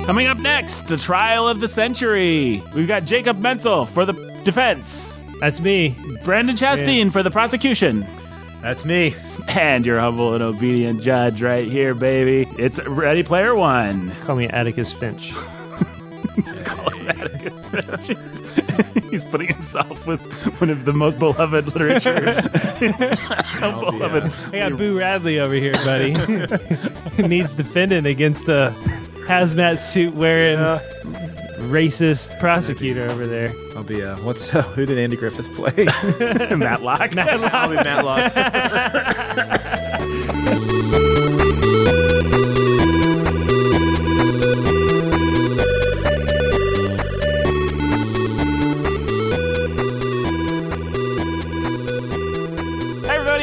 Coming up next, the trial of the century. We've got Jacob Menzel for the defense. That's me. Brandon Chastain for the prosecution. That's me. And your humble and obedient judge right here, baby. It's Ready Player One. Call me Atticus Finch. Just call him Atticus Finch. He's putting himself with one of the most beloved literature. Beloved. I got Boo Radley over here, buddy. Needs defending against the hazmat suit wearing racist prosecutor over there. I'll be who did Andy Griffith play? Matlock. I'll be Matlock.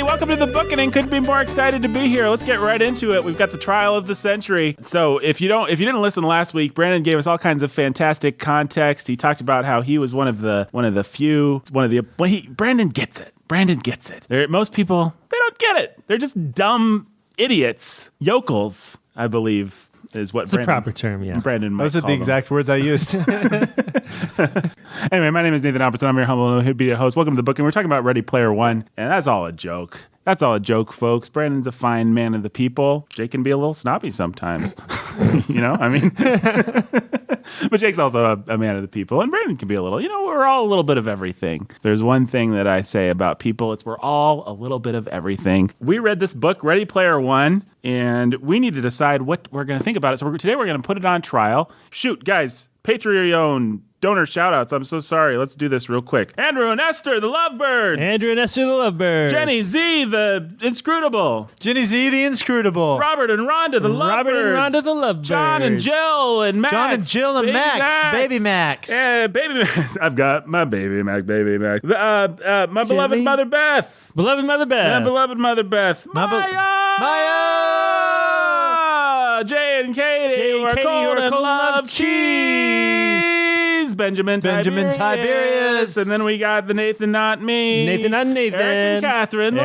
Welcome to the Booking. Couldn't be more excited to be here. Let's get right into it. We've got the trial of the century. So if you didn't listen last week, Brandon gave us all kinds of fantastic context. He talked about how he was Brandon gets it. Brandon gets it. Most people, they don't get it. They're just dumb idiots, yokels, I believe. Is what it's a proper term, yeah. Brandon might Those are the exact words I used. Anyway, my name is Nathan Albertson. I'm your humble and obedient host. Welcome to the Booking. We're talking about Ready Player One, and that's all a joke. That's all a joke, folks. Brandon's a fine man of the people. Jake can be a little snobby sometimes. But Jake's also a man of the people, and Brandon can be a little, we're all a little bit of everything. There's one thing that I say about people, it's we're all a little bit of everything. We read this book, Ready Player One, and we need to decide what we're going to think about it. So today we're going to put it on trial. Shoot, guys, Patreon donor shout-outs. I'm so sorry. Let's do this real quick. Andrew and Esther, the Lovebirds. Andrew and Esther, the Lovebirds. Jenny Z, the Inscrutable. Jenny Z, the Inscrutable. Robert and Rhonda, the Lovebirds. Robert and Rhonda, the Lovebirds. John and Jill and Max. John and Jill and Max. Baby Max. Yeah, Baby Max. I've got my Baby Max. My beloved Mother Beth. Beloved Mother Beth. My beloved Mother Beth. Maya! Jay and Katie, who are cold and love cheese. Benjamin Tiberius. And then we got the Nathan, not me. Nathan, not Nathan. Eric and Catherine, the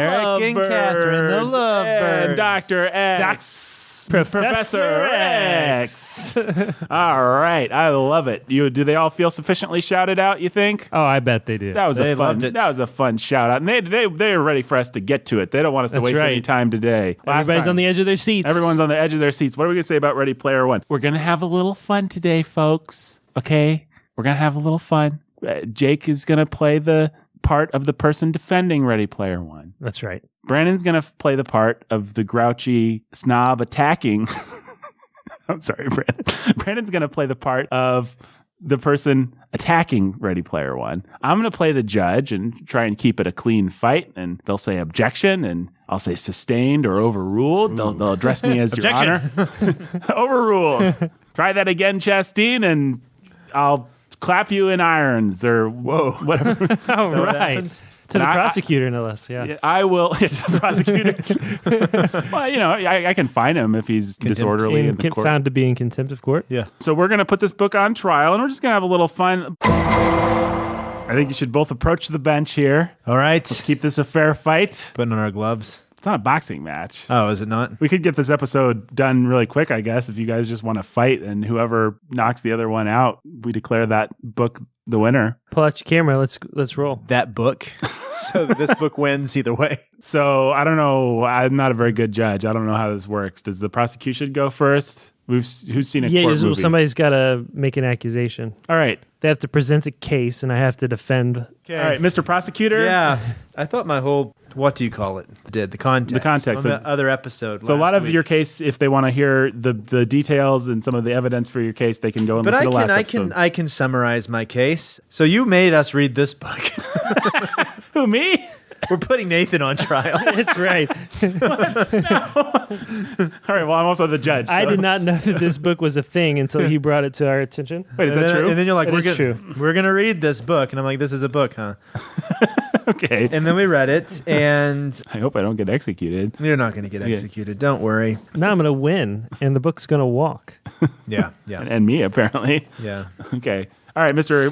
Lovebirds. And Dr. X. Professor X. All right. I love it. Do they all feel sufficiently shouted out, you think? Oh, I bet they do. That was a fun shout out. And they're ready for us to get to it. They don't want us to waste any time today. Everybody's on the edge of their seats. Everyone's on the edge of their seats. What are we going to say about Ready Player One? We're going to have a little fun today, folks. Okay? We're going to have a little fun. Jake is going to play the part of the person defending Ready Player One. That's right. Brandon's going to play the part of the grouchy snob attacking. I'm sorry, Brandon. Brandon's going to play the part of the person attacking Ready Player One. I'm going to play the judge and try and keep it a clean fight. And they'll say objection, and I'll say sustained or overruled. They'll address me as Your Honor. Overruled. Try that again, Chastain, and I'll clap you in irons or whatever. All right. To the prosecutor, no less, yeah. I will. To the prosecutor. Well, I can fine him if he's disorderly in the court. Found to be in contempt of court. Yeah. So we're going to put this book on trial, and we're just going to have a little fun. I think you should both approach the bench here. All right. Let's keep this a fair fight. Putting on our gloves. It's not a boxing match. Oh, is it not? We could get this episode done really quick, I guess, if you guys just want to fight, and whoever knocks the other one out, we declare that book the winner. Pull out your camera. Let's roll. That book. So this book wins either way. So I don't know. I'm not a very good judge. I don't know how this works. Does the prosecution go first? Who's seen a court movie? Somebody's got to make an accusation. All right. They have to present a case, and I have to defend. Okay. All right, Mr. Prosecutor. Yeah. I thought my whole, what do you call it? The context. The context. On the other episode. So a lot of your case, if they want to hear the details and some of the evidence for your case, they can go and listen to the last episode. I can summarize my case. So you made us read this book. Who, me? We're putting Nathan on trial. That's right. No. All right, well, I'm also the judge. So. I did not know that this book was a thing until he brought it to our attention. Wait, is that true? And then you're like, We're going to read this book. And I'm like, this is a book, huh? Okay. And then we read it, and I hope I don't get executed. You're not going to get executed. Don't worry. Now I'm going to win, and the book's going to walk. Yeah. And me, apparently. Yeah. Okay. All right, Mr.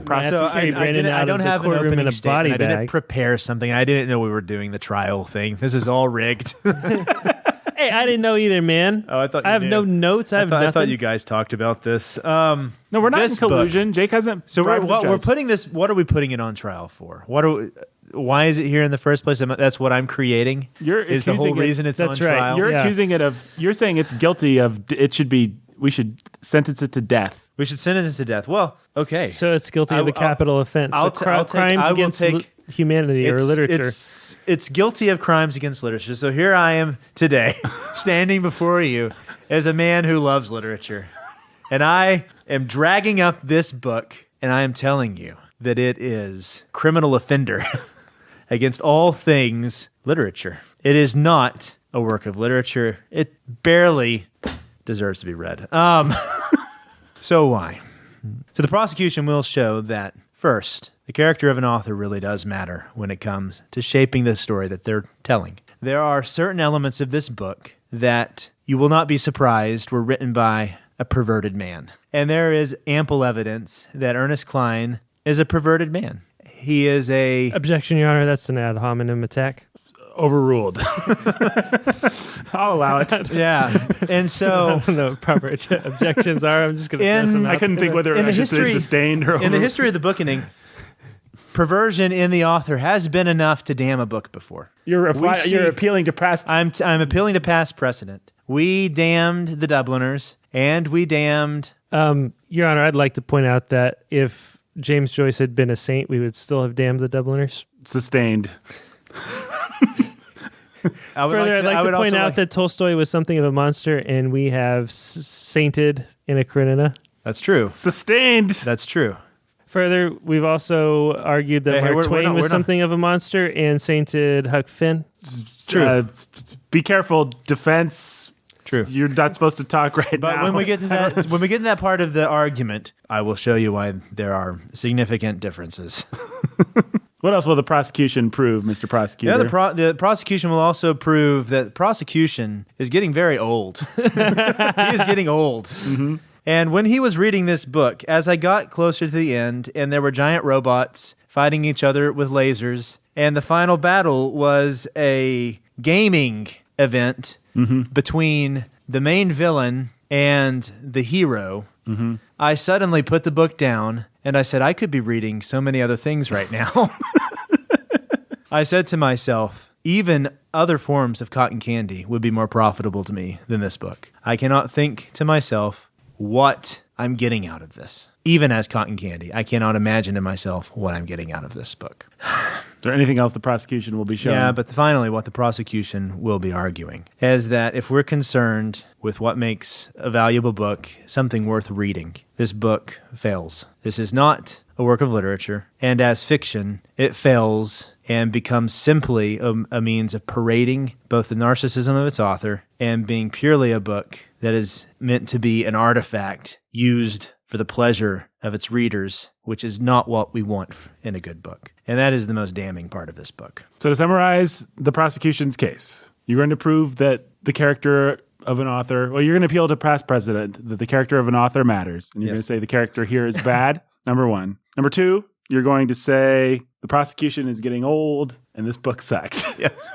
Prosecutor. So I don't have an opening statement. I didn't bag. prepare something. I didn't know we were doing the trial thing. This is all rigged. Hey, I didn't know either, man. Oh, I thought you I have knew. no notes. I have nothing. I thought you guys talked about this. No, we're not in This book. collusion. Jake hasn't. So bribed the we're judge. putting this. What are we putting it on trial for? Why is it here in the first place? That's what I'm creating. You're is the whole accusing it- reason it's That's on right. trial. You're Yeah. accusing it of. You're saying it's guilty of. It should be. We should sentence it to death. We should sentence it to death. Well, okay. So it's guilty of a capital offense. I'll So t- I'll take- crimes I will against take- humanity or literature. It's guilty of crimes against literature. So here I am today, standing before you as a man who loves literature. And I am dragging up this book, and I am telling you that it is criminal offender against all things literature. It is not a work of literature. It barely deserves to be read. So why? So the prosecution will show that, first, the character of an author really does matter when it comes to shaping the story that they're telling. There are certain elements of this book that you will not be surprised were written by a perverted man. And there is ample evidence that Ernest Cline is a perverted man. He is a... Objection, Your Honor. That's an ad hominem attack. Overruled. I'll allow it. Yeah. And I so... don't know what proper objections are. I'm just going to press them out. I couldn't think whether In the I should say history- sustained or In the history of the bookening, perversion in the author has been enough to damn a book before. You're see- appealing to past. I'm appealing to past precedent. We damned the Dubliners, and we damned... Your Honor, I'd like to point out that if James Joyce had been a saint, we would still have damned the Dubliners. Sustained. Further, I'd like to point out that Tolstoy was something of a monster, and we have sainted Anna Karenina. That's true. Sustained. That's true. Further, we've also argued that Hey, Mark we're Twain not- was we're not- something of a monster and sainted Huck Finn. True. Be careful. Defense. True. You're not supposed to talk right But now. when we get to that part of the argument, I will show you why there are significant differences. What else will the prosecution prove, Mr. Prosecutor? Yeah, the prosecution will also prove that the prosecution is getting very old. He is getting old. Mm-hmm. And when he was reading this book, as I got closer to the end, and there were giant robots fighting each other with lasers, and the final battle was a gaming event between the main villain and the hero, I suddenly put the book down and I said, I could be reading so many other things right now. I said to myself, even other forms of cotton candy would be more profitable to me than this book. I cannot think to myself what I'm getting out of this. Even as cotton candy, I cannot imagine to myself what I'm getting out of this book. Is there anything else the prosecution will be showing? Yeah, but finally, what the prosecution will be arguing is that if we're concerned with what makes a valuable book something worth reading, this book fails. This is not a work of literature, and as fiction, it fails and becomes simply a means of parading both the narcissism of its author and being purely a book that is meant to be an artifact used for the pleasure of its readers, which is not what we want in a good book. And that is the most damning part of this book. So to summarize the prosecution's case, you're going to prove that the character of an author, well, you're going to appeal to past precedent that the character of an author matters. And you're going to say the character here is bad, number one. Number two, you're going to say the prosecution is getting old and this book sucked. Yes.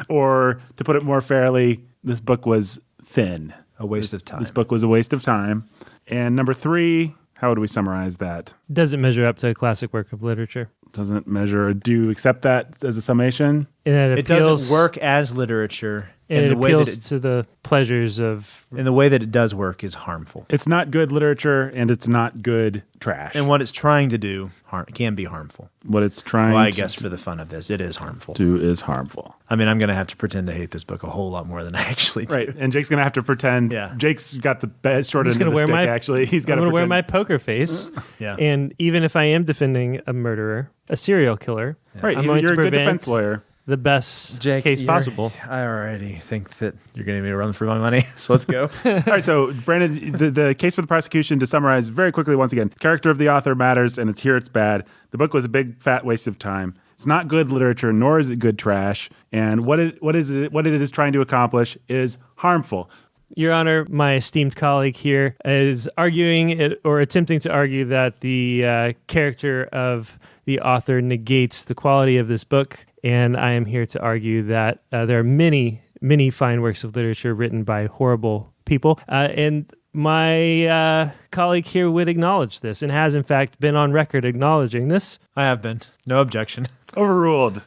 Or to put it more fairly, this book was thin. A waste of time. This book was a waste of time. And number three, how would we summarize that? Doesn't measure up to a classic work of literature. Doesn't measure. Do you accept that as a summation? And It appeals, doesn't work as literature, And and it the way that appeals to the pleasures of... and the way that it does work is harmful. It's not good literature and it's not good trash. And what it's trying to do can be harmful. what it's trying Well, I to guess for the fun of this, it is harmful. do is harmful. I mean, I'm going to have to pretend to hate this book a whole lot more than I actually do. Right. And Jake's going to have to pretend. Yeah. Jake's got the best short I'm end just of going the to wear stick, my... actually. He's got I'm to going to wear pretend. my poker face. Yeah. And even if I am defending a murderer, a serial killer, Right. I'm going You're to a good prevent defense lawyer. the best Jake, case possible. I already think that you're getting me to run for my money, so let's go. All right. So, Brandon, the case for the prosecution, to summarize very quickly once again, character of the author matters and it's bad. The book was a big, fat waste of time. It's not good literature, nor is it good trash. And what it is trying to accomplish is harmful. Your Honor, my esteemed colleague here is arguing or attempting to argue that the character of the author negates the quality of this book. And I am here to argue that there are many, many fine works of literature written by horrible people. And my colleague here would acknowledge this and has, in fact, been on record acknowledging this. I have been. No objection. Overruled.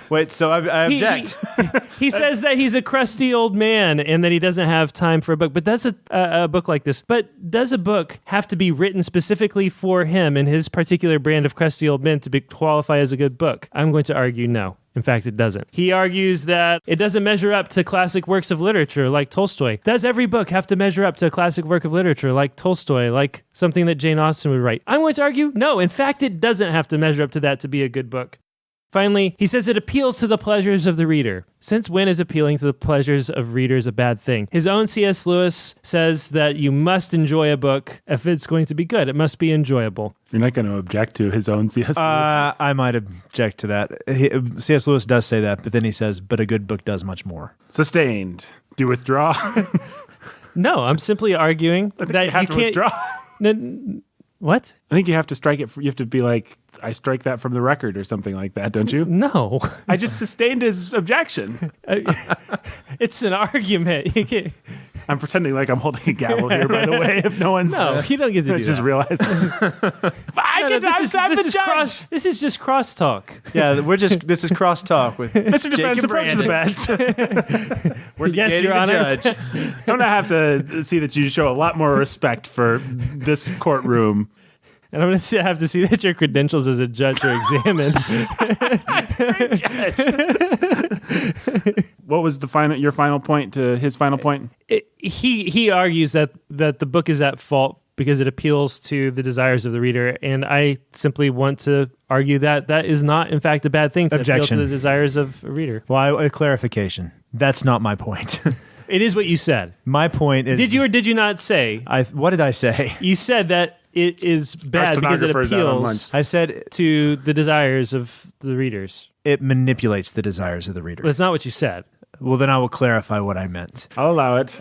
Wait, so I object. He says that he's a crusty old man and that he doesn't have time for a book. But does a book like this? But does a book have to be written specifically for him and his particular brand of crusty old men to qualify as a good book? I'm going to argue no. In fact, it doesn't. He argues that it doesn't measure up to classic works of literature like Tolstoy. Does every book have to measure up to a classic work of literature like Tolstoy, like something that Jane Austen would write? I'm going to argue no. In fact, it doesn't have to measure up to that to be a good book. Finally, he says it appeals to the pleasures of the reader. Since when is appealing to the pleasures of readers a bad thing? His own C.S. Lewis says that you must enjoy a book if it's going to be good. It must be enjoyable. You're not going to object to his own C.S. Lewis? I might object to that. C.S. Lewis does say that, but then he says, but a good book does much more. Sustained. Do you withdraw? No, I'm simply arguing that you have to can't withdraw. What? I think you have to strike it. You have to be like, I strike that from the record or something like that, don't you? No. I just sustained his objection. It's an argument. You can't... I'm pretending like I'm holding a gavel here, by the way, if no one's... No, you don't get to do just that. realized. I'm the judge. This is just crosstalk. Yeah, this is crosstalk with Mr. Defense, Jake and approach the bench. We're Yes, debating Your the Honor. judge. I'm going to have to see that you show a lot more respect for this courtroom. And I'm going to have to see that your credentials as a judge are examined. Great judge. What was your final point to his final point? He argues that the book is at fault because it appeals to the desires of the reader, and I simply want to argue that that is not, in fact, a bad thing to Objection. appeal to the desires of a reader. Well, a clarification. That's not my point. It is what you said. My point is... Did you or did you not say? What did I say? You said that it is bad because it stenographer's out on lunch. appeals I said to the desires of the readers. it manipulates the desires of the reader. That's not what you said. Well, then I will clarify what I meant. I'll allow it.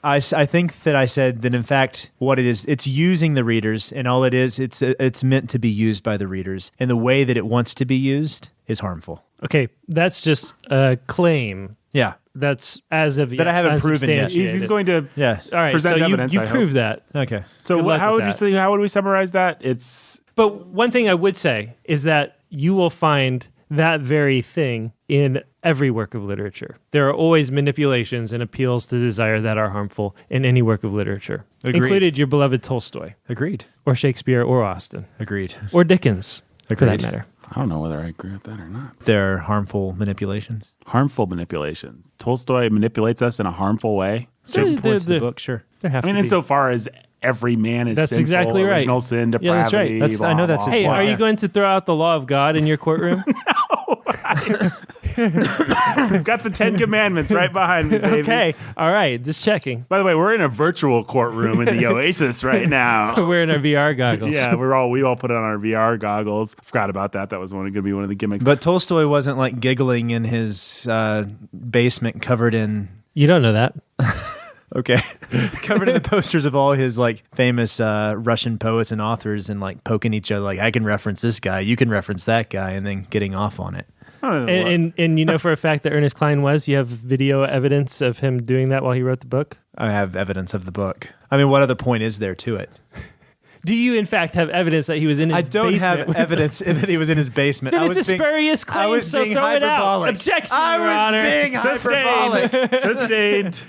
I think that I said that, in fact, what it is, it's using the readers, and all it is, it's meant to be used by the readers. And the way that it wants to be used is harmful. Okay, that's just a claim. Yeah. That's as of yet. That I haven't proven yet. unsubstantiated. He's going to Yeah. All right, present so evidence, you I hope. prove that. Okay. So Good luck how with would you that. say? How would we summarize that? It's But one thing I would say is that you will find that very thing in every work of literature. There are always manipulations and appeals to desire that are harmful in any work of literature, Agreed. included your beloved Tolstoy, Agreed. or Shakespeare, or Austen, Agreed. or Dickens, for that Agreed. matter. I don't know whether I agree with that or not. They're harmful manipulations. Harmful manipulations. Tolstoy manipulates us in a harmful way. Certain points of the there- book, sure. There have I mean, to be. insofar as every man is That's sinful, exactly right. original sin, Yeah, that's right. depravity. That's- I know that's his Hey, point. are you going to throw out the law of God in your courtroom? We've got the Ten Commandments right behind me, baby. Okay, all right, just checking. By the way, we're in a virtual courtroom in the Oasis right now. We're in our VR goggles. Yeah, we all put on our VR goggles. Forgot about that. That was going to be one of the gimmicks. But Tolstoy wasn't like giggling in his basement covered in... You don't know that. Okay. Covered in the posters of all his like famous Russian poets and authors and like poking each other like, I can reference this guy, you can reference that guy, and then getting off on it. I don't know what- And you know for a fact that Ernest Cline was? You have video evidence of him doing that while he wrote the book? I have evidence of the book. I mean, what other point is there to it? Do you, in fact, have evidence that he was in his I don't basement? have evidence that he was in his basement. Then I it's was a being- spurious I claim, was so being throw it out. hyperbolic. Objection, I Your was Honor. being hyperbolic. Sustained.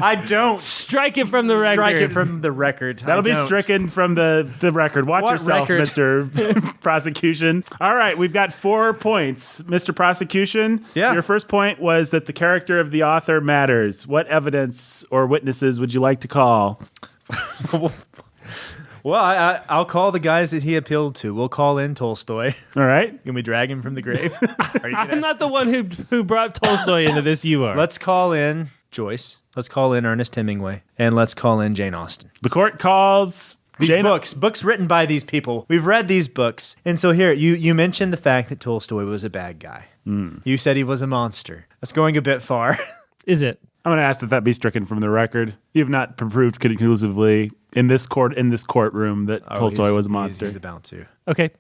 I don't Strike it from the record. strike it from the record. That'll be stricken from the record. Watch What yourself, record? Mr. Prosecution. All right, we've got 4 points. Mr. Prosecution, Yeah. your first point was that the character of the author matters. What evidence or witnesses would you like to call? Well, I'll call the guys that he appealed to. We'll call in Tolstoy. All right. Can we drag him from the grave? Are you I'm gonna- not the one who brought Tolstoy into this. You are. Let's call in Joyce. Let's call in Ernest Hemingway. And let's call in Jane Austen. The court calls These Jane. books written by these people. We've read these books. And so here, you mentioned the fact that Tolstoy was a bad guy. You said he was a monster. That's going a bit far. Is it? I'm going to ask that be stricken from the record. You have not proved conclusively in this courtroom that Tolstoy was a monster. He's about to. Okay.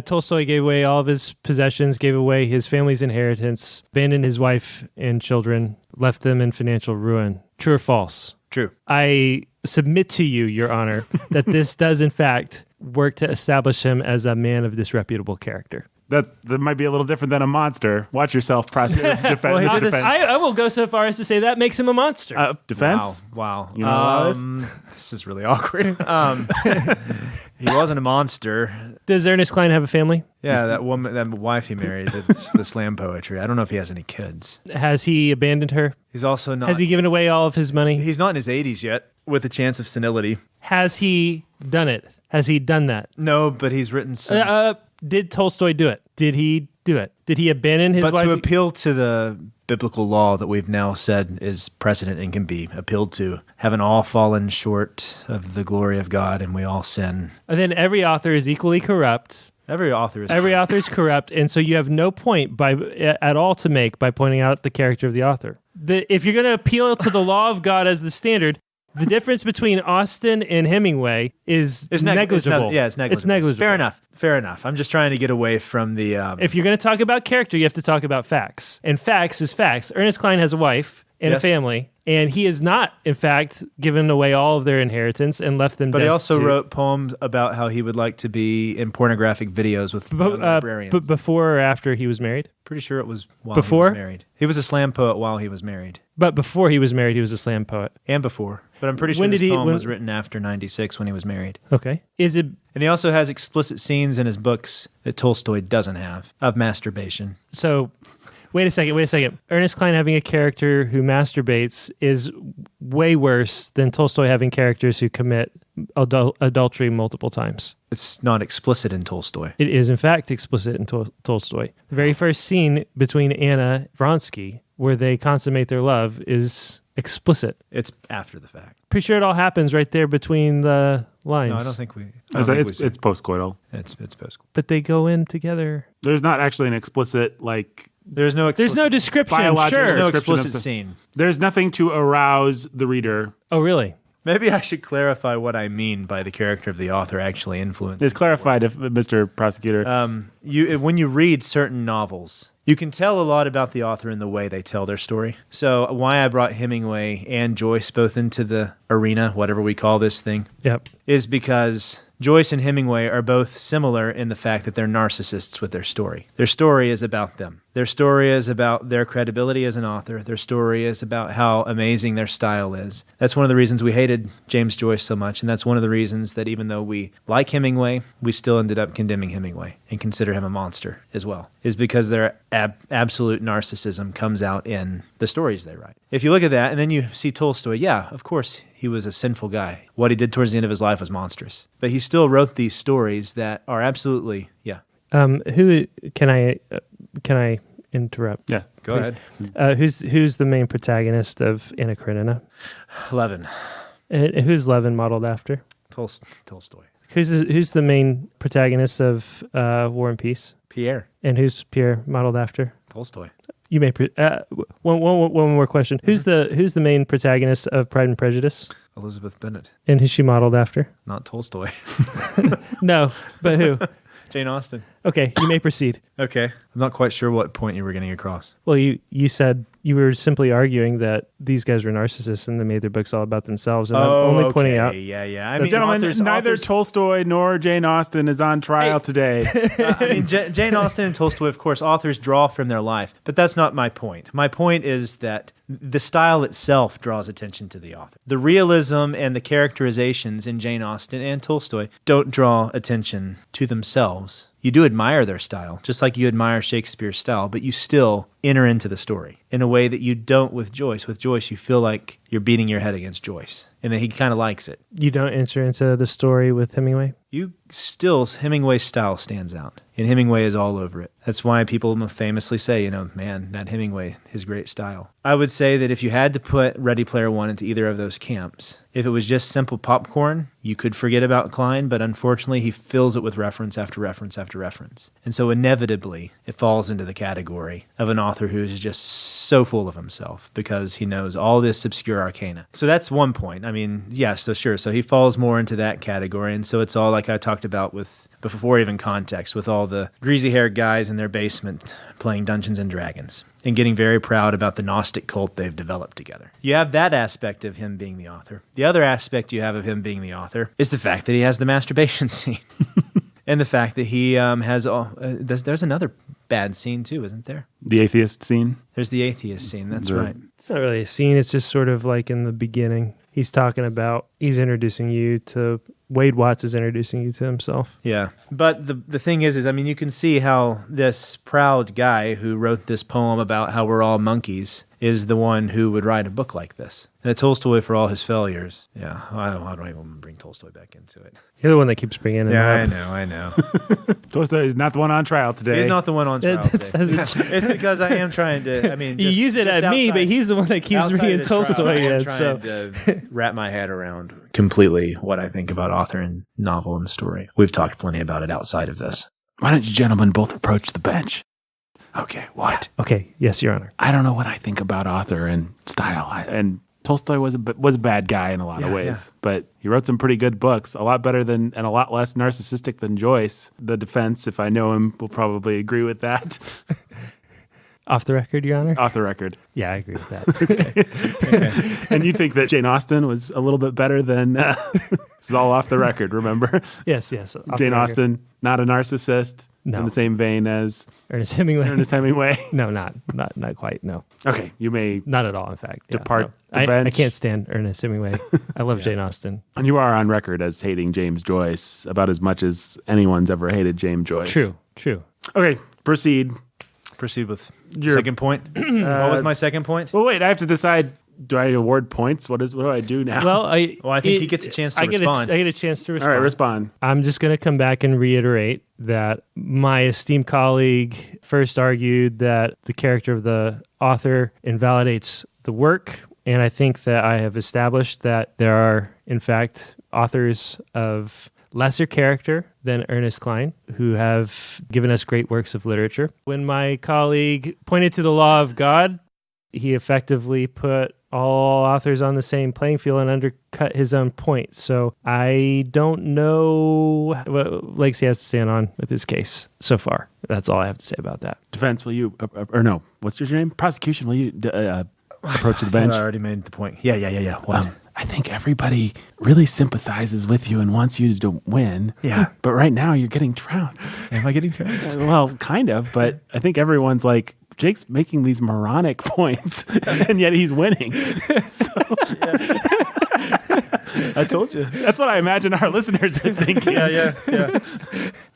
Tolstoy gave away all of his possessions, gave away his family's inheritance, abandoned his wife and children, left them in financial ruin. True or false? True. I submit to you, Your Honor, that this does in fact work to establish him as a man of disreputable character. That might be a little different than a monster. Watch yourself, defense. Well, he did this- I will go so far as to say that makes him a monster. Defense? Wow. You know all This is really awkward. He wasn't a monster. Does Ernest Cline have a family? Yeah, that woman, that wife he married, the slam poetry. I don't know if he has any kids. Has he abandoned her? He's also not. Has he given away all of his money? He's not in his 80s yet, with a chance of senility. Has he done it? Has he done that? No, but he's written some. Did Tolstoy do it? Did he do it? Did he abandon his But wife? to appeal to the biblical law that we've now said is precedent and can be appealed to, having all fallen short of the glory of God and we all sin. And then every author is equally corrupt. Every author is. Every author is corrupt, and so you have no point at all to make by pointing out the character of the author. If you're going to appeal to the law of God as the standard, the difference between Austen and Hemingway is negligible. It's negligible. It's negligible. Fair enough. I'm just trying to get away from the. If you're going to talk about character, you have to talk about facts. And facts is facts. Ernest Cline has a wife and a family, and he has not, in fact, given away all of their inheritance and left them But he also destitute. wrote poems about how he would like to be in pornographic videos with young librarians. But before or after he was married? Pretty sure it was while Before? he was married. He was a slam poet while he was married. But before he was married, he was a slam poet. And before. But I'm pretty sure this poem was written after 96 when he was married. Okay. Is it... And he also has explicit scenes in his books that Tolstoy doesn't have of masturbation. So... Wait a second. Ernest Cline having a character who masturbates is way worse than Tolstoy having characters who commit adultery multiple times. It's not explicit in Tolstoy. It is, in fact, explicit in Tolstoy. The very first scene between Anna and Vronsky, where they consummate their love, is explicit. It's after the fact. Pretty sure it all happens right there between the lines. No, I don't think we... It's postcoital. It's post. But they go in together. There's not actually an explicit, There's no description, biological sure. no description explicit of the- scene. There's nothing to arouse the reader. Oh, really? Maybe I should clarify what I mean by the character of the author actually influencing. It's clarified, if Mr. Prosecutor. When you read certain novels, you can tell a lot about the author in the way they tell their story. So why I brought Hemingway and Joyce both into the arena, whatever we call this thing, Yep. is because Joyce and Hemingway are both similar in the fact that they're narcissists with their story. Their story is about them. Their story is about their credibility as an author. Their story is about how amazing their style is. That's one of the reasons we hated James Joyce so much, and that's one of the reasons that even though we like Hemingway, we still ended up condemning Hemingway and consider him a monster as well, is because their absolute narcissism comes out in the stories they write. If you look at that and then you see Tolstoy, yeah, of course, he was a sinful guy. What he did towards the end of his life was monstrous. But he still wrote these stories that are absolutely, Who can I interrupt? yeah. Go ahead. Who's the main protagonist of Anna Karenina? Levin. Who's Levin modeled after? Tolstoy. Who's the main protagonist of War and Peace? Pierre. And who's Pierre modeled after? Tolstoy. You may one more question. Who's the main protagonist of Pride and Prejudice? Elizabeth Bennet. And who's she modeled after? Not Tolstoy. No, but who? Jane Austen. Okay, you may proceed. Okay. I'm not quite sure what point you were getting across. Well, you said you were simply arguing that these guys were narcissists and they made their books all about themselves. And I'm only pointing out. Yeah. I But mean, gentlemen, authors, neither authors, Tolstoy nor Jane Austen is on trial today. Jane Austen and Tolstoy, of course, authors draw from their life. But that's not my point. My point is that the style itself draws attention to the author. The realism and the characterizations in Jane Austen and Tolstoy don't draw attention to themselves. You do admire their style, just like you admire Shakespeare's style, but you still enter into the story in a way that you don't with Joyce. With Joyce, you feel like you're beating your head against Joyce, and then he kind of likes it. You don't enter into the story with Hemingway? Hemingway's style stands out, and Hemingway is all over it. That's why people famously say, man, that Hemingway, his great style. I would say that if you had to put Ready Player One into either of those camps, if it was just simple popcorn, you could forget about Cline, but unfortunately he fills it with reference after reference after reference. And so inevitably, it falls into the category of an author who is just so full of himself because he knows all this obscure arcana. So that's one point. I mean, yeah, so sure. So he falls more into that category. And so it's all like I talked about with before even context, with all the greasy-haired guys in their basement playing Dungeons and Dragons and getting very proud about the Gnostic cult they've developed together. You have that aspect of him being the author. The other aspect you have of him being the author is the fact that he has the masturbation scene. And the fact that he has there's another bad scene too, isn't there? The atheist scene. There's the atheist scene. That's right. It's not really a scene. It's just sort of like in the beginning. He's introducing you to, Wade Watts is introducing you to himself. Yeah. But the thing is, I mean, you can see how this proud guy who wrote this poem about how we're all monkeys is the one who would write a book like this. And that Tolstoy, for all his failures. Yeah. I don't even bring Tolstoy back into it. You're the one that keeps bringing it up. I know. Tolstoy is not the one on trial today. He's not the one on trial today. It's It's because I am trying to, I mean, you use it at me, but he's the one that keeps bringing Tolstoy in. So to wrap my head around completely what I think about author and novel and story. We've talked plenty about it outside of this. Why don't you gentlemen both approach the bench? Okay, what? Okay, yes, Your Honor. I don't know what I think about author and style. And Tolstoy was a bad guy in a lot of ways, but he wrote some pretty good books, a lot better than and a lot less narcissistic than Joyce. The defense, if I know him, will probably agree with that. Off the record, Your Honor? Off the record. Yeah, I agree with that. Okay. And you think that Jane Austen was a little bit better than... this is all off the record, remember? Yes. Jane Austen, not a narcissist, No. in the same vein as Ernest Hemingway. Ernest Hemingway. No, not quite. No, Okay, you may... not at all. In fact, Depart the I bench. can't stand Ernest Hemingway. I love Jane Austen. And you are on record as hating James Joyce about as much as anyone's ever hated James Joyce. True. Okay, proceed. Proceed with Your- second point. What was my second point? Well, wait, I have to decide, do I award points? What do I do now? Well, I think he gets a chance to respond. I get a chance to All respond. right, respond. I'm just going to come back and reiterate that my esteemed colleague first argued that the character of the author invalidates the work, and I think that I have established that there are, in fact, authors of lesser character than Ernest Cline, who have given us great works of literature. When my colleague pointed to the law of God, he effectively put all authors on the same playing field and undercut his own point. So I don't know what Legacy has to stand on with his case so far. That's all I have to say about that. Defense, will you, or no, what's your name? Prosecution, will you approach the bench? I already made the point. Yeah. What? I think everybody really sympathizes with you and wants you to win. Yeah. But right now you're getting trounced. Am I getting trounced? Well, kind of, but I think everyone's like, Jake's making these moronic points, and yet he's winning. I told you. That's what I imagine our listeners are thinking. Yeah.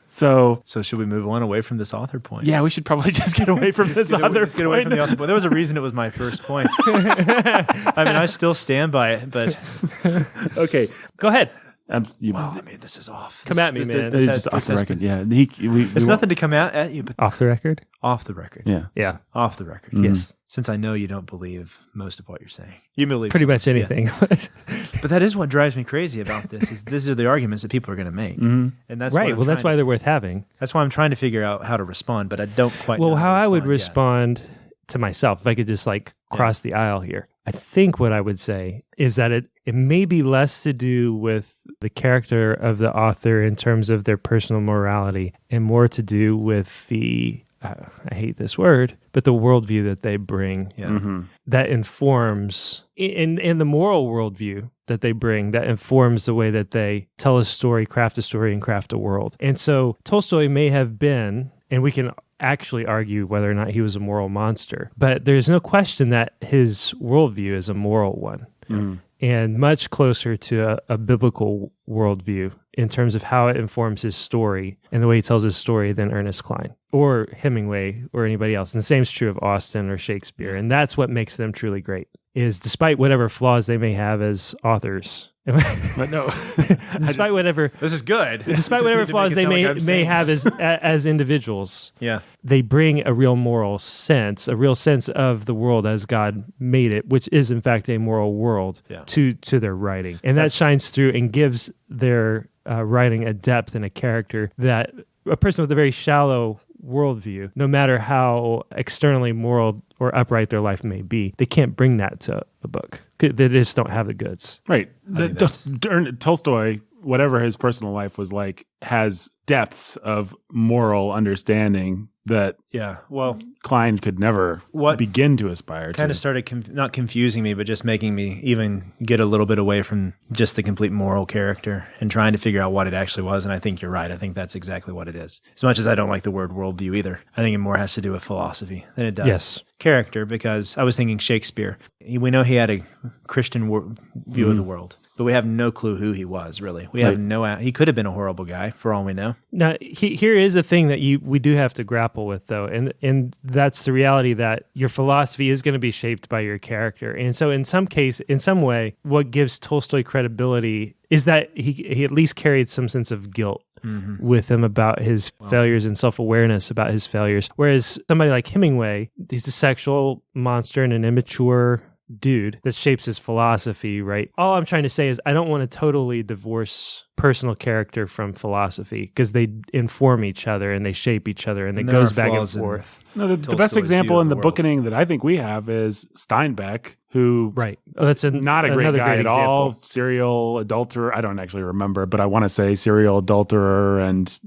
So So should we move on away from this author point? yeah, we should probably just get away from this other Let's get away from point. the author point. There was a reason it was my first point. I mean, I still stand by it, but Okay. Go ahead. this is off. Come at me, man. It's just off the record. Yeah. It's nothing to come out at you, but Off the record? off the record. Yeah. Yeah. Off the record. Yes. Since I know you don't believe most of what you're saying. You believe Pretty some. much anything. But that is what drives me crazy about this. Is these are the arguments that people are going to make, and that's what Right. I'm Well, that's trying why they're worth having. That's why I'm trying to figure out how to respond, but I don't quite. know Well, how to I would yet. respond to myself, if I could just like cross the aisle here, I think what I would say is that it may be less to do with the character of the author in terms of their personal morality and more to do with the, I hate this word, but the worldview that they bring Yeah. that informs, in the moral worldview that they bring, that informs the way that they tell a story, and craft a world. And so Tolstoy may have been, and we can actually argue whether or not he was a moral monster, but there's no question that his worldview is a moral one. And much closer to a biblical worldview in terms of how it informs his story and the way he tells his story than Ernest Cline or Hemingway or anybody else. And the same is true of Austen or Shakespeare. And that's what makes them truly great, is despite whatever flaws they may have as authors, But no. despite whatever This is good. despite whatever flaws they may have as individuals, Yeah. they bring a real moral sense, a real sense of the world as God made it, which is in fact a moral world, Yeah. to their writing. And that shines through and gives their writing a depth and a character that a person with a very shallow worldview, no matter how externally moral or upright their life may be, they can't bring that to a book. They just don't have the goods. Right. think that's- Tolstoy whatever his personal life was like has depths of moral understanding that Yeah. Well, Klein could never begin to aspire to. kind of started not confusing me, but just making me even get a little bit away from just the complete moral character and trying to figure out what it actually was. And I think you're right. I think that's exactly what it is. As much as I don't like the word worldview either, I think it more has to do with philosophy than it does Yes. character, because I was thinking Shakespeare. We know he had a Christian view of the world, but we have no clue who he was, really. We have he could have been a horrible guy for all we know. Now, here is a thing that we do have to grapple with, though, and that's the reality that your philosophy is going to be shaped by your character. And so in some way, what gives Tolstoy credibility is that he at least carried some sense of guilt with him about his failures and self-awareness about his failures. Whereas somebody like Hemingway, he's a sexual monster and an immature dude that shapes his philosophy, right? All I'm trying to say is I don't want to totally divorce personal character from philosophy because they inform each other and they shape each other and it goes back and forth. No, the best example in the bookening that I think we have is Steinbeck, who right. Oh, that's not a great guy at example. all. Serial adulterer. I don't actually remember, but I want to say serial adulterer and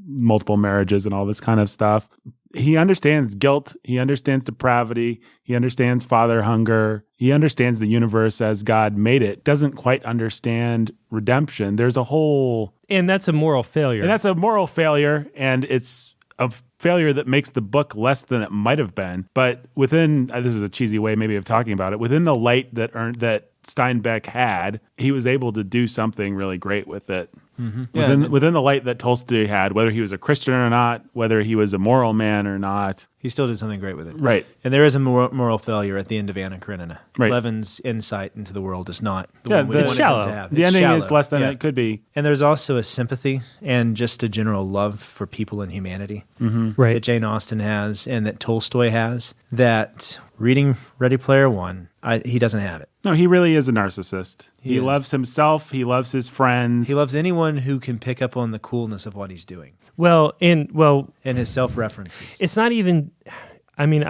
multiple marriages and all this kind of stuff. He understands guilt. He understands depravity. He understands father hunger. He understands the universe as God made it. Doesn't quite understand redemption. There's a whole... And that's a moral failure. And that's a moral failure, and it's a failure that makes the book less than it might have been. But within... this is a cheesy way maybe of talking about it. Within the light that Steinbeck had, he was able to do something really great with it. Mm-hmm. Within the light that Tolstoy had, whether he was a Christian or not, whether he was a moral man or not. He still did something great with it. Right. And there is a moral failure at the end of Anna Karenina. Right. Levin's insight into the world is not the one we it's wanted shallow. him to have. The It's ending shallow. is less than it could be. And there's also a sympathy and just a general love for people and humanity right. that Jane Austen has and that Tolstoy has, that reading Ready Player One, he doesn't have it. No, he really is a narcissist. He is. loves himself. He loves his friends. He loves anyone who can pick up on the coolness of what he's doing Well, and his self-references. it's not even... I mean,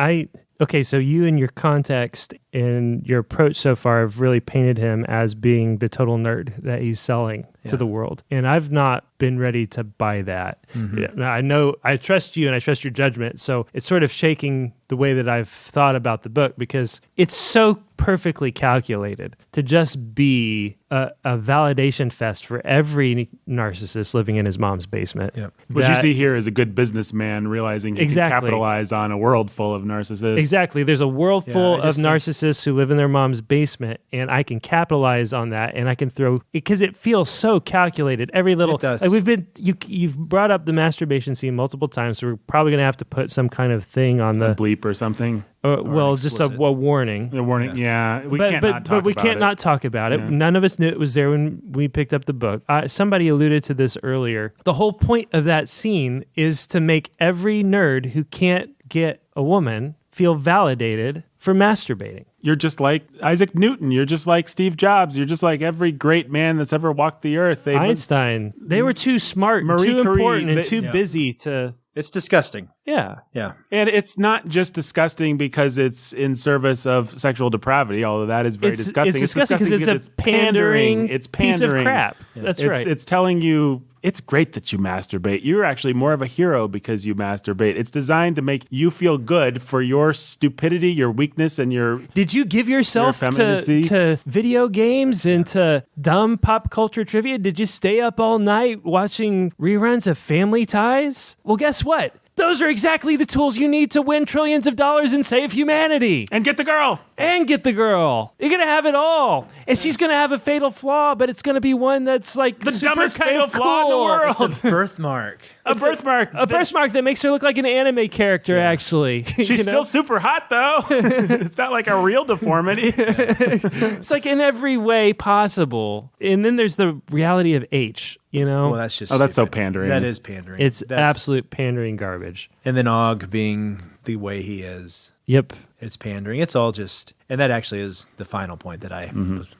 okay, so you and your context and your approach so far have really painted him as being the total nerd that he's selling to the world. And I've not been ready to buy that. Mm-hmm. Now, I know I trust you and I trust your judgment. So it's sort of shaking the way that I've thought about the book because it's so perfectly calculated to just be a validation fest for every narcissist living in his mom's basement. Yep. What you see here is a good businessman realizing he can capitalize on a world full of narcissists. Exactly. There's a world full of think- narcissists who live in their mom's basement, and I can capitalize on that, and I can throw because it feels so calculated. Every little, It does. like you've brought up the masturbation scene multiple times, so we're probably going to have to put some kind of thing on the Bleep or something. just a warning. A warning. Yeah, we can't not talk but we about can't it. not talk about it. Yeah. None of us knew it was there when we picked up the book. Somebody alluded to this earlier. The whole point of that scene is to make every nerd who can't get a woman feel validated for masturbating. You're just like Isaac Newton. You're just like Steve Jobs. You're just like every great man that's ever walked the earth. Einstein. They were too smart, Marie too Curie, important, and they- too busy to... It's disgusting. Yeah. Yeah. And it's not just disgusting because it's in service of sexual depravity, although that is very It's disgusting. disgusting because it's a pandering It's piece of pandering. crap. That's right. It's telling you it's great that you masturbate. You're actually more of a hero because you masturbate. It's designed to make you feel good for your stupidity, your weakness, and your... Did you give yourself Your effeminacy? to video games and to dumb pop culture trivia? Did you stay up all night watching reruns of Family Ties? Well, guess what? Those are exactly the tools you need to win trillions of dollars and save humanity. And get the girl! And get the girl. You're going to have it all. And she's going to have a fatal flaw, but it's going to be one that's like The super dumbest kind fatal of flaw in the cool. world. It's a birthmark. A birthmark. A birthmark that makes her look like an anime character, actually. She's You know? still super hot, though. It's not like a real deformity. It's like in every way possible. And then there's the reality of H, you know? Well, that's just Oh, that's so stupid. pandering. That is pandering. It's That's- absolute pandering garbage. And then Og being the way he is. Yep. It's pandering. It's all just, and that actually is the final point that I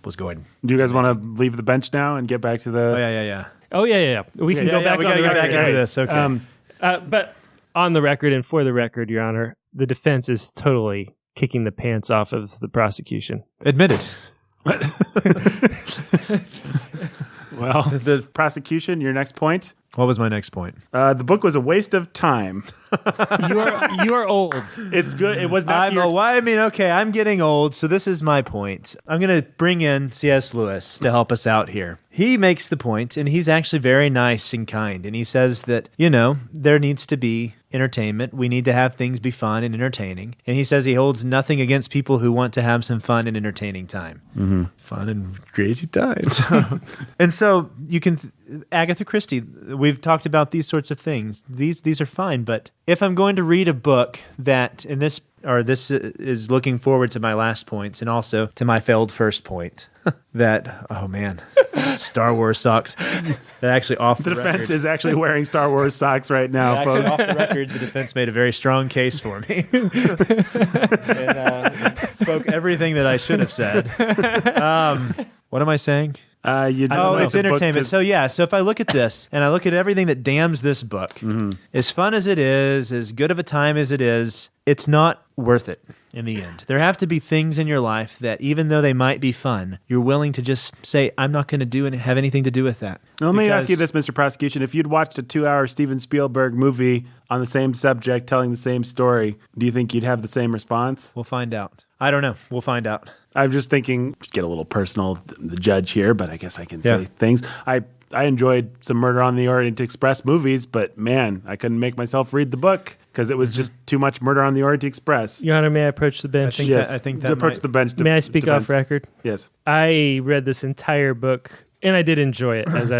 was going. Do you guys want to leave the bench now and get back to the... Oh yeah. Oh, yeah. We can go back we on gotta the get back record. into this. Okay. But on the record and for the record, Your Honor, the defense is totally kicking the pants off of the prosecution. Admitted. Well, Well, The prosecution, your next point. What was my next point? The book was a waste of time. You are old. It's good. It was not. I'm getting old, so this is my point. I'm going to bring in C.S. Lewis to help us out here. He makes the point, and he's actually very nice and kind, and he says that, there needs to be entertainment. We need to have things be fun and entertaining. And he says he holds nothing against people who want to have some fun and entertaining time. Mm-hmm. Fun and crazy times. And so you can, Agatha Christie, we've talked about these sorts of things. These are fine, but if I'm going to read a book that, this is looking forward to my last points and also to my failed first point, that, oh man, Star Wars socks. That actually off the defense record. is actually wearing Star Wars socks right now, Actually, folks. off the record, the defense made a very strong case for me and spoke everything that I should have said. What am I saying? You don't Oh, know it's the book entertainment. So if I look at this and I look at everything that damns this book, as fun as it is, as good of a time as it is, it's not worth it in the end. There have to be things in your life that, even though they might be fun, you're willing to just say, I'm not going to do and have anything to do with that. Now, let me ask you Because- this, Mr. Prosecution. If you'd watched a 2-hour Steven Spielberg movie on the same subject, telling the same story, do you think you'd have the same response? We'll find out. I don't know. We'll find out. I'm just thinking, get a little personal, the judge here, but I guess I can Yeah. say things. I enjoyed some Murder on the Orient Express movies, but man, I couldn't make myself read the book because it was just too much Murder on the Orient Express. Your Honor, may I approach the bench? I think that approach might- the bench. May I speak off record? Yes. I read this entire book, and I did enjoy it as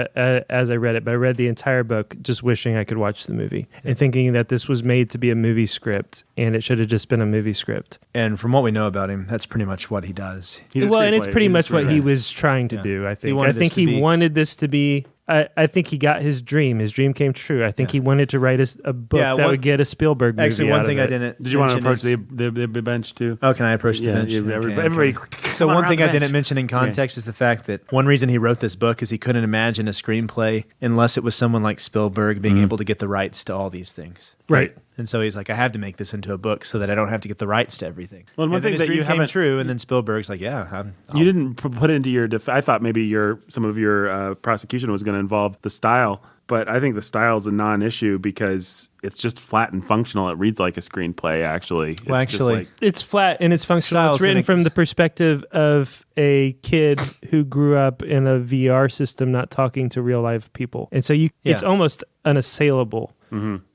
I read it, but I read the entire book just wishing I could watch the movie and thinking that this was made to be a movie script, and it should have just been a movie script. And from what we know about him, that's pretty much what he does. He's a Well, and it's screenwriter. pretty He's a much what he screenwriter. was trying to do, I think. wanted I this think to he be- wanted this to be... I think he got his dream. His dream came true. I think he wanted to write a book that would get a Spielberg movie Actually, out one thing of I it. didn't Did you want to mention approach is- the bench too? Oh, can I approach the bench? Everybody. So come one around thing the I bench. didn't mention in context is the fact that one reason he wrote this book is he couldn't imagine a screenplay unless it was someone like Spielberg being able to get the rights to all these things. Right. And so he's like, I have to make this into a book so that I don't have to get the rights to everything. Well, one and then thing his that dream you came haven't- true, and then Spielberg's like, yeah, You didn't put it into your I thought maybe some of your prosecution was going to involve the style, but I think the style is a non-issue because it's just flat and functional. It reads like a screenplay, actually. Well, It's just actually- like- It's flat and it's functional. Styles It's written gonna- from the perspective of a kid who grew up in a VR system, not talking to real life people, and so it's Yeah. almost unassailable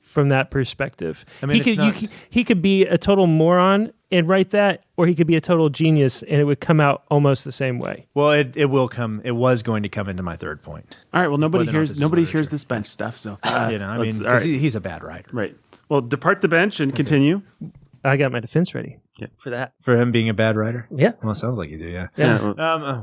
from that perspective. I mean, he could be a total moron and write that, or he could be a total genius, and it would come out almost the same way. well, it will come. It was going to come into my third point. all right. Well, nobody Whether or not hears this is nobody literature. hears this bench stuff. So I mean, let's- all 'cause right. he's a bad writer. Right. Well, depart the bench and continue. I got my defense ready for that. For him being a bad writer? Yeah. Well, it sounds like you do, yeah. Yeah. well,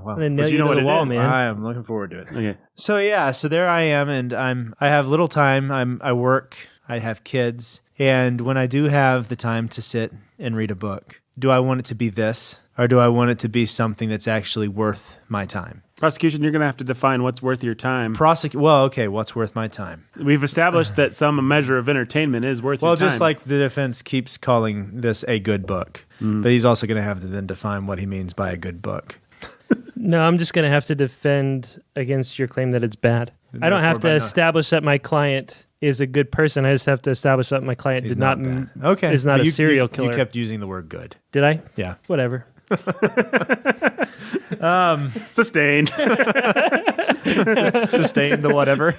Well, And then nail you you know to what the it wall, is. man. I am looking forward to it. okay. So there I am, and I have little time. I work. I have kids, and when I do have the time to sit and read a book, do I want it to be this, or do I want it to be something that's actually worth my time? Prosecution, you're going to have to define what's worth your time. Well, okay, what's worth my time? We've established that some measure of entertainment is worth your Well, time. just like the defense keeps calling this a good book, but he's also going to have to then define what he means by a good book. No, I'm just going to have to defend against your claim that it's bad. I don't have to by not- establish that my client is a good person. I just have to establish that my client He's did not bad. Okay, is not But a serial you killer. kept using the word good. Did I? Yeah. Whatever. sustained. Sustain the whatever.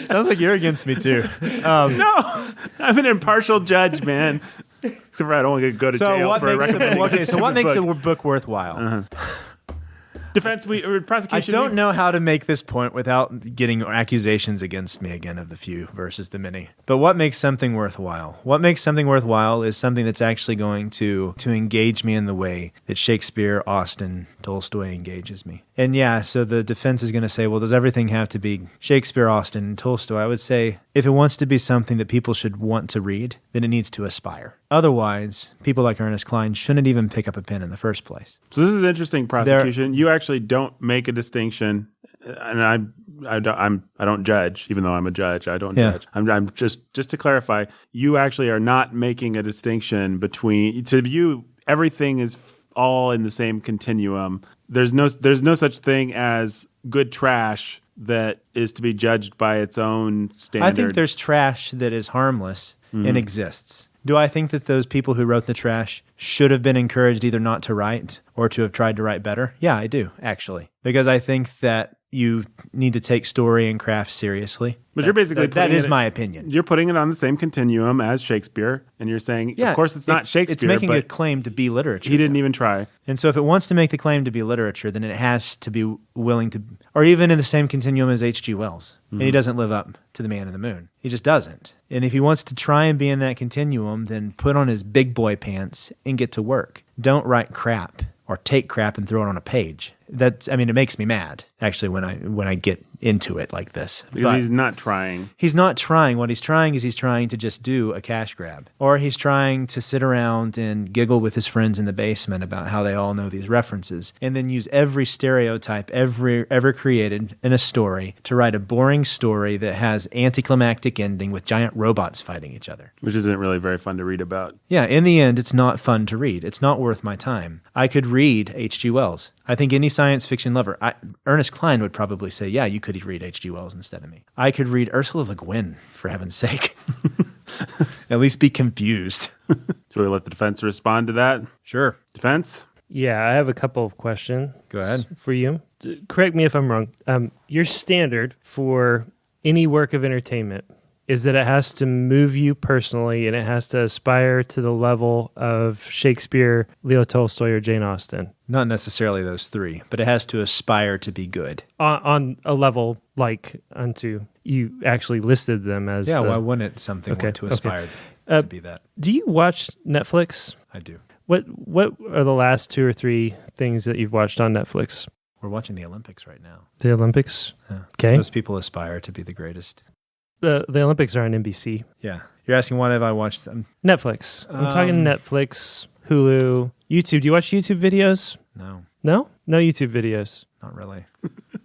Sounds like you're against me too. No, I'm an impartial judge, man. Except for I don't want to go to So jail what for makes recommending okay? a So what stupid makes book. a book worthwhile? Defense? Or I prosecution? don't know how to make this point without getting accusations against me again of the few versus the many. But what makes something worthwhile? What makes something worthwhile is something that's actually going to engage me in the way that Shakespeare, Austen, Tolstoy engages me. And yeah, so the defense is going to say, well, does everything have to be Shakespeare, Austen, and Tolstoy? I would say if it wants to be something that people should want to read, then it needs to aspire. Otherwise, people like Ernest Cline shouldn't even pick up a pen in the first place. So this is interesting, prosecution. You actually don't make a distinction, and I don't judge, even though I'm a judge. I don't Yeah. judge. I'm just to clarify. You actually are not making a distinction between. To you, everything is all in the same continuum. There's no such thing as good trash that is to be judged by its own standard. I think there's trash that is harmless and exists. Do I think that those people who wrote the trash should have been encouraged either not to write or to have tried to write better? Yeah, I do, actually. Because I think that you need to take story and craft seriously. But you're basically that putting is it- my opinion. You're putting it on the same continuum as Shakespeare, and you're saying, of course, it's not Shakespeare, It's making but a claim to be literature. he didn't even try. And so if it wants to make the claim to be literature, then it has to be willing to, or even in the same continuum as H.G. Wells. And he doesn't live up to the Man in the Moon. He just doesn't. And if he wants to try and be in that continuum, then put on his big boy pants and get to work. Don't write crap or take crap and throw it on a page. It makes me mad, actually, when I get into it like this. Because But he's not trying. he's not trying. What he's trying is he's trying to just do a cash grab. Or he's trying to sit around and giggle with his friends in the basement about how they all know these references, and then use every stereotype ever created in a story to write a boring story that has anticlimactic ending with giant robots fighting each other. Which isn't really very fun to read about. Yeah, in the end, it's not fun to read. It's not worth my time. I could read H.G. Wells. I think any science fiction lover, Ernest Cline would probably say, yeah, you could read H.G. Wells instead of me. I could read Ursula Le Guin, for heaven's sake. At least be confused. Should we let the defense respond to that? Sure. Defense? Yeah, I have a couple of questions. Go ahead. For you. Correct me if I'm wrong. Your standard for any work of entertainment is that it has to move you personally and it has to aspire to the level of Shakespeare, Leo Tolstoy, or Jane Austen Not necessarily those three, but it has to aspire to be good. on a level like unto you actually listed them as. Yeah, the- why wouldn't something Okay, want to okay. aspire Uh, to be that? Do you watch Netflix? I do. What are the last 2 or 3 things that you've watched on Netflix? We're watching the Olympics right now. The Olympics? Yeah. Okay. Those people aspire to be the greatest. The Olympics are on NBC. Yeah. You're asking what have I watched? Netflix. I'm talking Netflix, Hulu, YouTube. Do you watch YouTube videos? No, No? No YouTube videos. not really.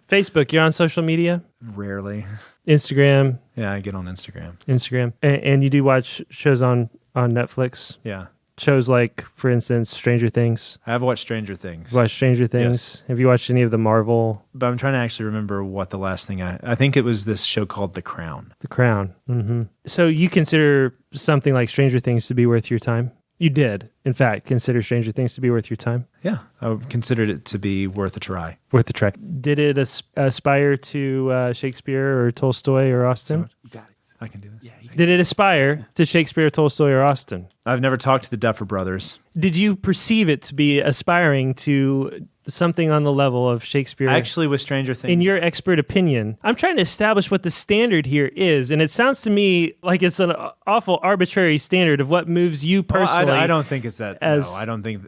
Facebook, you're on social media? Rarely. Instagram, Yeah, I get on Instagram. and you do watch shows on Netflix? Yeah. Shows like, for instance, Stranger Things. I have watched Stranger Things. You watch Stranger Things? Have you watched any of the Marvel, But I'm trying to actually remember what the last thing I think it was this show called The Crown. The Crown? Mm-hmm. So you consider something like Stranger Things to be worth your time? You did, in fact, consider Stranger Things to be worth your time? Yeah, I considered it to be worth a try. Worth the try. Did it aspire to Shakespeare or Tolstoy or Austen? You got it. I can do this. Did it aspire to Shakespeare, Tolstoy, or Austen? I've never talked to the Duffer Brothers. Did you perceive it to be aspiring to something on the level of Shakespeare? Actually, with Stranger Things, In your expert opinion, I'm trying to establish what the standard here is, and it sounds to me like it's an awful arbitrary standard of what moves you Well, personally. I don't think it's that. as- No,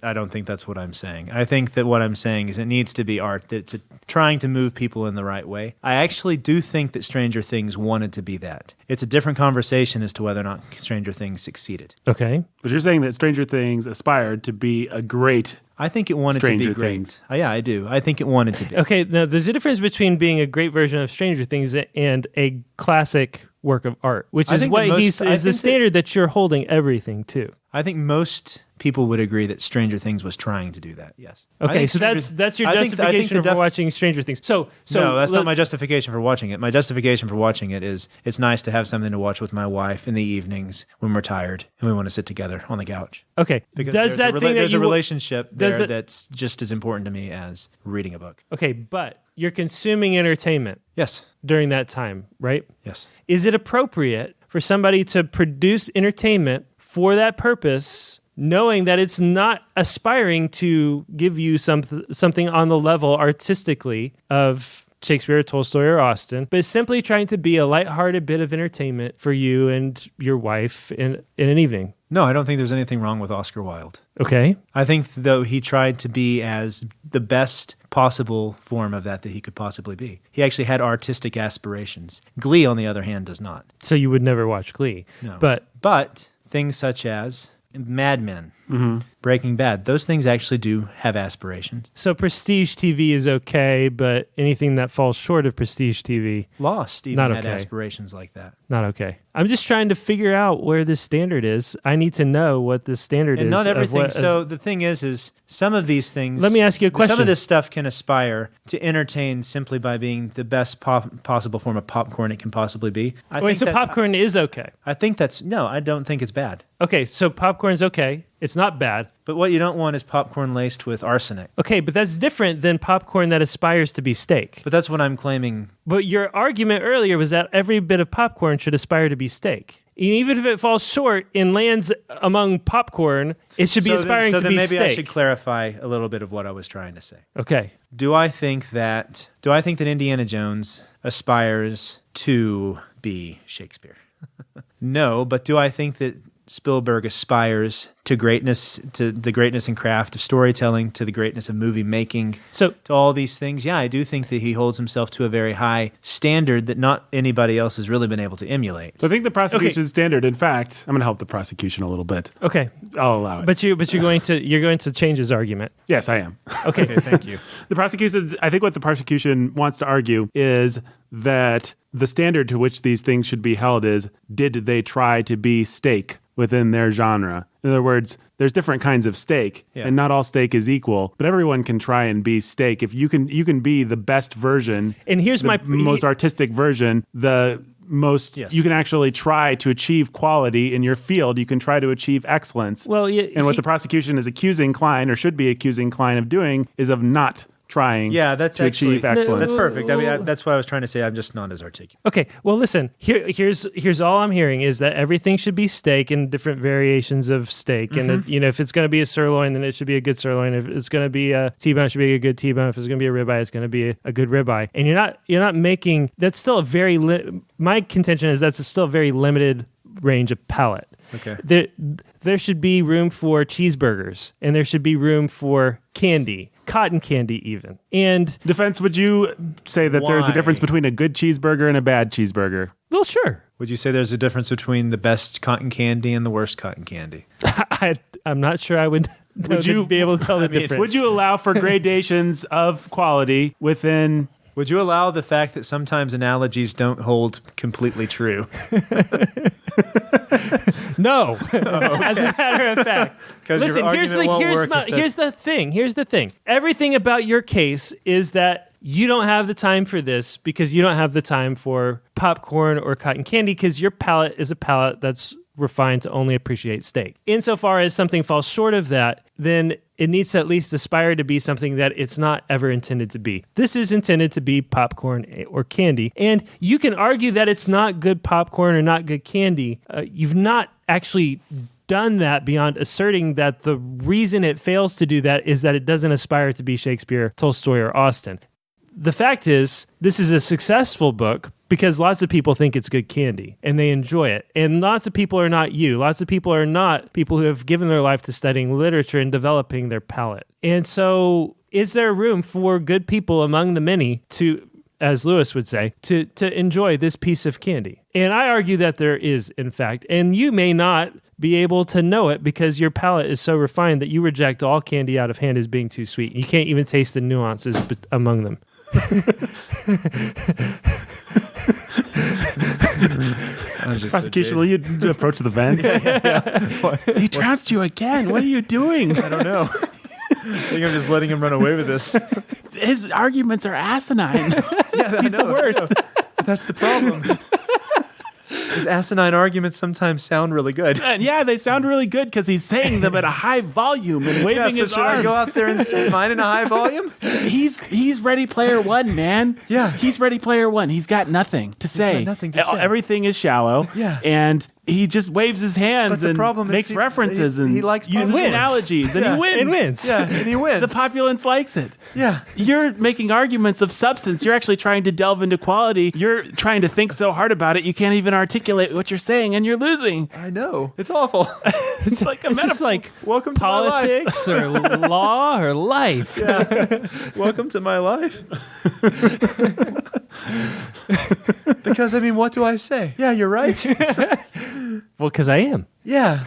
I don't think that's what I'm saying. I think that what I'm saying is it needs to be art that's trying to move people in the right way. I actually do think that Stranger Things wanted to be that. It's a different conversation as to whether or not Stranger Things succeeded. Okay. But you're saying that Stranger Things aspired to be a great. I think it wanted Stranger to be great. Things. Yeah, I do. I think it wanted to be. Okay, now there's a difference between being a great version of Stranger Things and a classic work of art, which I is think what that most- is I the think that- standard that you're holding everything to. I think most people would agree that Stranger Things was trying to do that. Yes. I Okay, think so Stranger- that's your I think justification the for watching Stranger Things. So no, that's let- not my justification for watching it. My justification for watching it is it's nice to have something to watch with my wife in the evenings when we're tired and we want to sit together on the couch. Okay, Because does that thing that there's a you relationship does there that- that's just as important to me as reading a book. Okay, but you're consuming entertainment Yes. during that time, right? Yes. Is it appropriate for somebody to produce entertainment for that purpose, knowing that it's not aspiring to give you something on the level artistically of Shakespeare, Tolstoy, or Austen, but simply trying to be a lighthearted bit of entertainment for you and your wife in an evening? No, I don't think there's anything wrong with Oscar Wilde. Okay. I think, though, he tried to be as the best possible form of that he could possibly be. He actually had artistic aspirations. Glee, on the other hand, does not. So you would never watch Glee. No. But But things such as Mad Men, Breaking Bad. Those things actually do have aspirations. So prestige TV is okay, but anything that falls short of prestige TV, Lost even Not had okay. aspirations like that. not okay. I'm just trying to figure out where this standard is. I need to know what this standard And is. not of everything. what- So the thing is some of these things. Let me ask you a Some question. of this stuff can aspire to entertain simply by being the best possible form of popcorn it can possibly be. Wait, so popcorn is okay. I think that's no. I don't think it's bad. Okay, so popcorn's okay. It's not bad. But what you don't want is popcorn laced with arsenic. Okay, but that's different than popcorn that aspires to be steak. But that's what I'm claiming. But your argument earlier was that every bit of popcorn should aspire to be steak. And even if it falls short and lands among popcorn, it should be aspiring to then be maybe steak. I should clarify a little bit of what I was trying to say. Okay. Do I think that Indiana Jones aspires to be Shakespeare? No, but do I think that Spielberg aspires to greatness, to the greatness and craft of storytelling, to the greatness of movie making, So to all these things? Yeah, I do think that he holds himself to a very high standard that not anybody else has really been able to emulate. So I think the prosecution standard, in fact, I'm going to help the prosecution a little bit. okay, I'll allow it. but you're going to change his argument. Yes, I am. Okay. Okay, thank you. The prosecution, I think what the prosecution wants to argue is that the standard to which these things should be held is, did they try to be steak within their genre? In other words, there's different kinds of steak, and not all steak is equal, but everyone can try and be steak. If you can be the best version, And here's the my most artistic version, the most you can actually try to achieve quality in your field. You can try to achieve excellence. Well, and what the prosecution is accusing Klein, or should be accusing Klein of doing, is of not trying That's to achieve excellence. That's perfect. I mean, that's what I was trying to say. I'm just not as articulate. Okay, well, listen. Here's all I'm hearing is that everything should be steak and different variations of steak. And if it's going to be a sirloin, then it should be a good sirloin. If it's going to be a T-bone, it should be a good T-bone. If it's going to be a ribeye, it's going to be a good ribeye. And you're not making. That's still a very. My contention is that's still a very limited range of palate. Okay. There should be room for cheeseburgers, and there should be room for candy, cotton candy even. And Defense, would you say that there's a Why? difference between a good cheeseburger and a bad cheeseburger? well, sure. Would you say there's a difference between the best cotton candy and the worst cotton candy? I'm not sure I would you- be able to tell the difference. Would you allow for gradations of quality within... Would you allow the fact that sometimes analogies don't hold completely true? No, as a matter of fact. 'Cause your Listen, argument won't work if here's the thing. Here's the thing. Everything about your case is that you don't have the time for this because you don't have the time for popcorn or cotton candy because your palate is a palate that's refined to only appreciate steak. Insofar as something falls short of that, then it needs to at least aspire to be something that it's not ever intended to be. This is intended to be popcorn or candy. And you can argue that it's not good popcorn or not good candy. You've not actually done that beyond asserting that the reason it fails to do that is that it doesn't aspire to be Shakespeare, Tolstoy, or Austen. The fact is, this is a successful book because lots of people think it's good candy and they enjoy it. And lots of people are not you. Lots of people are not people who have given their life to studying literature and developing their palate. And so is there room for good people among the many to, as Lewis would say, to enjoy this piece of candy? And I argue that there is, in fact. And you may not be able to know it because your palate is so refined that you reject all candy out of hand as being too sweet. You can't even taste the nuances among them. Prosecution, will you approach the vent? He trounced you again. What are you doing? I don't know. I think I'm just letting him run away with this. His arguments are asinine. He's the worst. That's the problem. His asinine arguments sometimes sound really good. And yeah, they sound really good because he's saying them at a high volume and waving his should I arms. go out there and say mine in a high volume? He's Ready Player One, man. Yeah. He's Ready Player One. He's got nothing to say. got nothing to say. Everything is shallow. Yeah. And he just waves his hands But the and problem is makes he- references he and likes uses wins. analogies and Yeah. he wins. And wins. Yeah, and he wins. The populace likes it. Yeah. You're making arguments of substance. You're actually trying to delve into quality. You're trying to think so hard about it, you can't even articulate what you're saying, and you're losing. I know. It's awful. It's like a It's metaphor. just like Welcome to my life. politics or law or life. Welcome to my life. Because, I mean, what do I say? Yeah, you're right. Well, because I am. Yeah.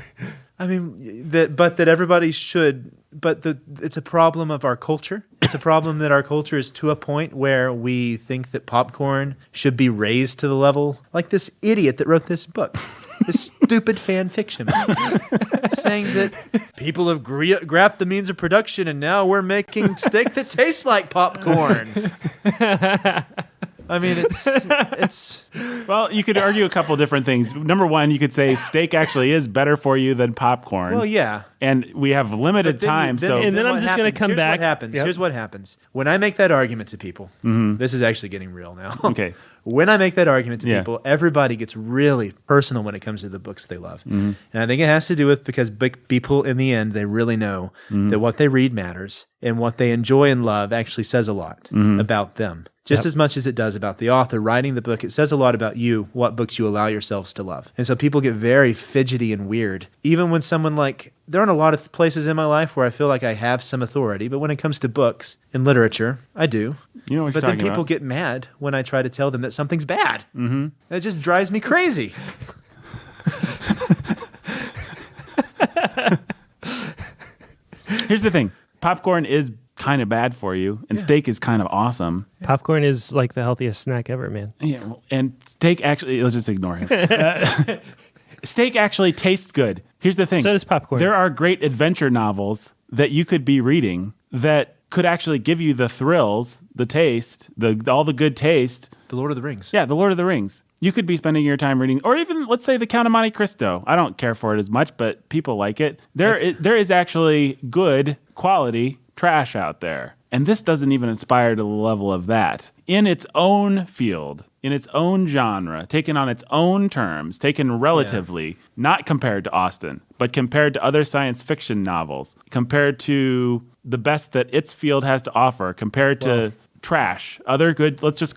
I mean, that everybody should. But it's a problem of our culture. It's a problem that our culture is to a point where we think that popcorn should be raised to the level like this idiot that wrote this book. This stupid fan fiction saying that people have grabbed the means of production and now we're making steak that tastes like popcorn. I mean, it's. Well, you could argue a couple different things. Number one, you could say steak actually is better for you than popcorn. Well, yeah. And we have limited time, then I'm just going to come back. Here's what happens. When I make that argument to people, this is actually getting real now. Okay. When I make that argument to people, everybody gets really personal when it comes to the books they love. And I think it has to do with because people in the end, they really know that what they read matters and what they enjoy and love actually says a lot about them. Just as much as it does about the author writing the book, it says a lot about you, what books you allow yourselves to love. And so people get very fidgety and weird. Even when someone there aren't a lot of places in my life where I feel like I have some authority, but when it comes to books and literature, I do. You know what but you're then talking people about. get mad when I try to tell them that something's bad. Mm-hmm. That just drives me crazy. Here's the thing. Popcorn is kind of bad for you, and steak is kind of awesome. Popcorn is like the healthiest snack ever, man. Yeah, and steak actually, let's just ignore him. Steak actually tastes good. Here's the thing. So does popcorn. There are great adventure novels that you could be reading that could actually give you the thrills, the taste, all the good taste. The Lord of the Rings. Yeah, The Lord of the Rings. You could be spending your time reading, or even, let's say, The Count of Monte Cristo. I don't care for it as much, but people like it. There is actually good quality trash out there. And this doesn't even aspire to the level of that. In its own field, in its own genre, taken on its own terms, taken relatively, not compared to Austen, but compared to other science fiction novels, compared to the best that its field has to offer, compared to trash, other good, let's just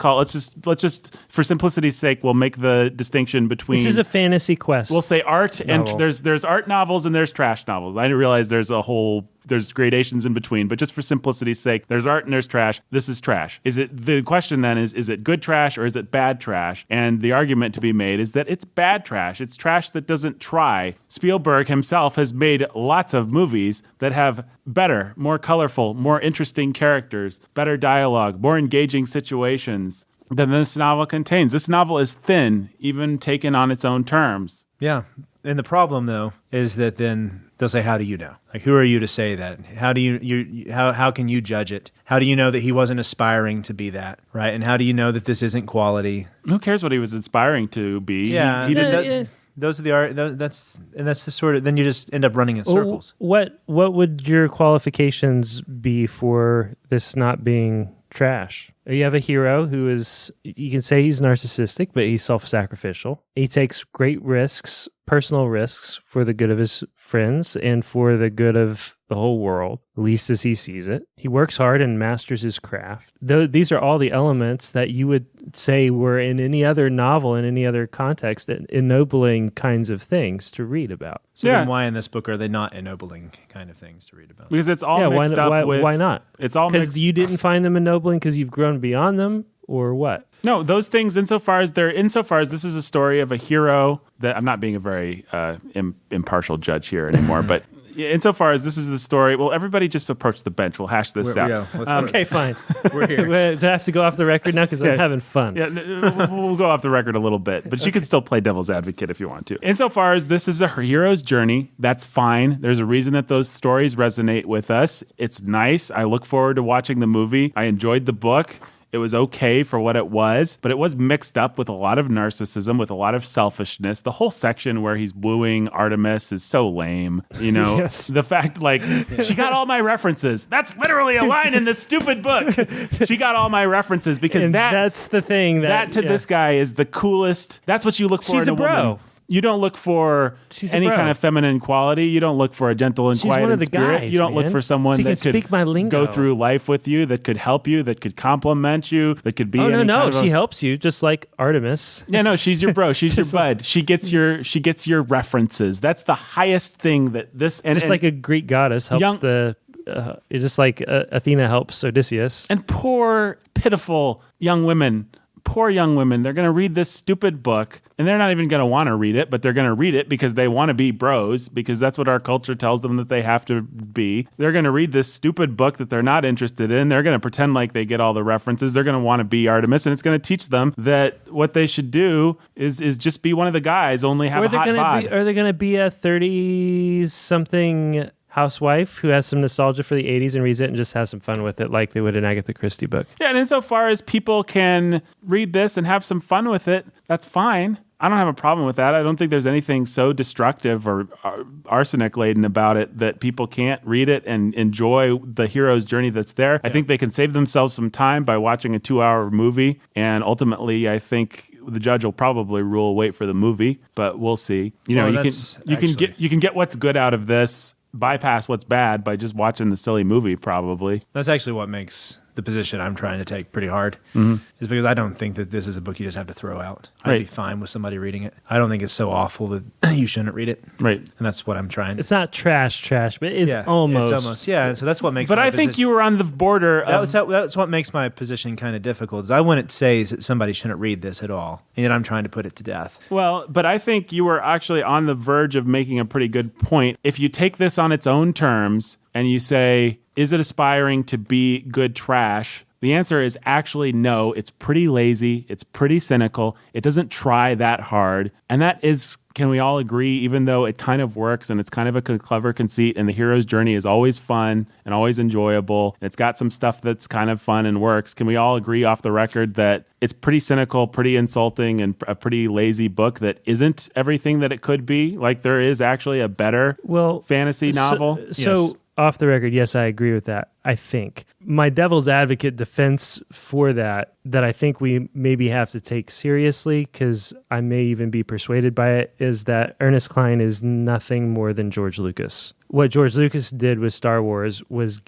for simplicity's sake, we'll make the distinction between. This is a fantasy quest. We'll say art and there's art novels and there's trash novels. I didn't realize there's gradations in between, but just for simplicity's sake, there's art and there's trash. This is trash. The question then is it good trash or is it bad trash? And the argument to be made is that it's bad trash. It's trash that doesn't try. Spielberg himself has made lots of movies that have better, more colorful, more interesting characters, better dialogue, more engaging situations than this novel contains. This novel is thin, even taken on its own terms. Yeah. And the problem, though, is that then they'll say, how do you know? Like, who are you to say that? How do how can you judge it? How do you know that he wasn't aspiring to be that, right? And how do you know that this isn't quality? Who cares what he was aspiring to be? Yeah. He did Those are the art. That's the sort of. Then you just end up running in circles. What would your qualifications be for this not being trash? You have a hero who is, you can say he's narcissistic, but he's self-sacrificial. He takes great risks, personal risks, for the good of his friends and for the good of the whole world, at least as he sees it. He works hard and masters his craft. These are all the elements that you would say were in any other novel, in any other context, ennobling kinds of things to read about. So then why in this book are they not ennobling kind of things to read about? Because it's all mixed up with... Why not? It's all because you didn't find them ennobling because you've grown beyond them, or what? No, those things, insofar as this is a story of a hero that, I'm not being a very impartial judge here anymore, but insofar as this is the story, well, everybody just approach the bench. We'll hash this out. Okay, fine. We're here. Do I have to go off the record now because I'm having fun? Yeah, we'll go off the record a little bit, but you can still play devil's advocate if you want to. Insofar as this is a hero's journey, that's fine. There's a reason that those stories resonate with us. It's nice. I look forward to watching the movie. I enjoyed the book. It was okay for what it was, but it was mixed up with a lot of narcissism, with a lot of selfishness. The whole section where he's wooing Artemis is so lame. You know, Yes. The fact, like, she got all my references. That's literally a line in this stupid book. She got all my references because that's the thing this guy is the coolest. That's what you look for She's in a bro. woman. You don't look for She's a any bro. kind of feminine quality. You don't look for a gentle and She's quiet one of in the spirit. guys, You don't look man. for someone She can that could speak my lingo. go through life with you, that could help you, that could compliment you, that could be. Oh, any no. kind of She helps you, just like Artemis. Yeah, no, she's your bro. She's your Just bud. She gets your references. That's the highest thing that this. And, Just like a Greek goddess helps just like Athena helps Odysseus. and poor, pitiful young women poor young women, they're going to read this stupid book and they're not even going to want to read it, but they're going to read it because they want to be bros, because that's what our culture tells them that they have to be. They're going to read this stupid book that they're not interested in. They're going to pretend like they get all the references. They're going to want to be Artemis, and it's going to teach them that what they should do is just be one of the guys, only have a hot bod. Are they going to be a 30-something housewife who has some nostalgia for the 80s and reads it and just has some fun with it like they would an Agatha Christie book? Yeah, and insofar as people can read this and have some fun with it, that's fine. I don't have a problem with that. I don't think there's anything so destructive or arsenic-laden about it that people can't read it and enjoy the hero's journey that's there. I think they can save themselves some time by watching a 2-hour movie, and ultimately, I think the judge will probably rule wait for the movie, but we'll see. You know, you can get what's good out of this, bypass what's bad by just watching the silly movie, probably. That's actually what makes the position I'm trying to take pretty hard, is because I don't think that this is a book you just have to throw out. I'd be fine with somebody reading it. I don't think it's so awful that you shouldn't read it. Right. And that's what I'm trying. It's not trash, but it's almost. It's almost, yeah. And so that's what makes But I think you were on the border of... That's what makes my position kind of difficult, is I wouldn't say that somebody shouldn't read this at all, and yet I'm trying to put it to death. Well, but I think you were actually on the verge of making a pretty good point. If you take this on its own terms and you say, is it aspiring to be good trash? The answer is actually no. It's pretty lazy. It's pretty cynical. It doesn't try that hard. And that is, can we all agree, even though it kind of works and it's kind of a clever conceit and the hero's journey is always fun and always enjoyable, and it's got some stuff that's kind of fun and works, can we all agree off the record that it's pretty cynical, pretty insulting, and a pretty lazy book that isn't everything that it could be? Like, there is actually a better fantasy novel? So off the record, yes, I agree with that, I think. My devil's advocate defense for that I think we maybe have to take seriously, because I may even be persuaded by it, is that Ernest Cline is nothing more than George Lucas. What George Lucas did with Star Wars was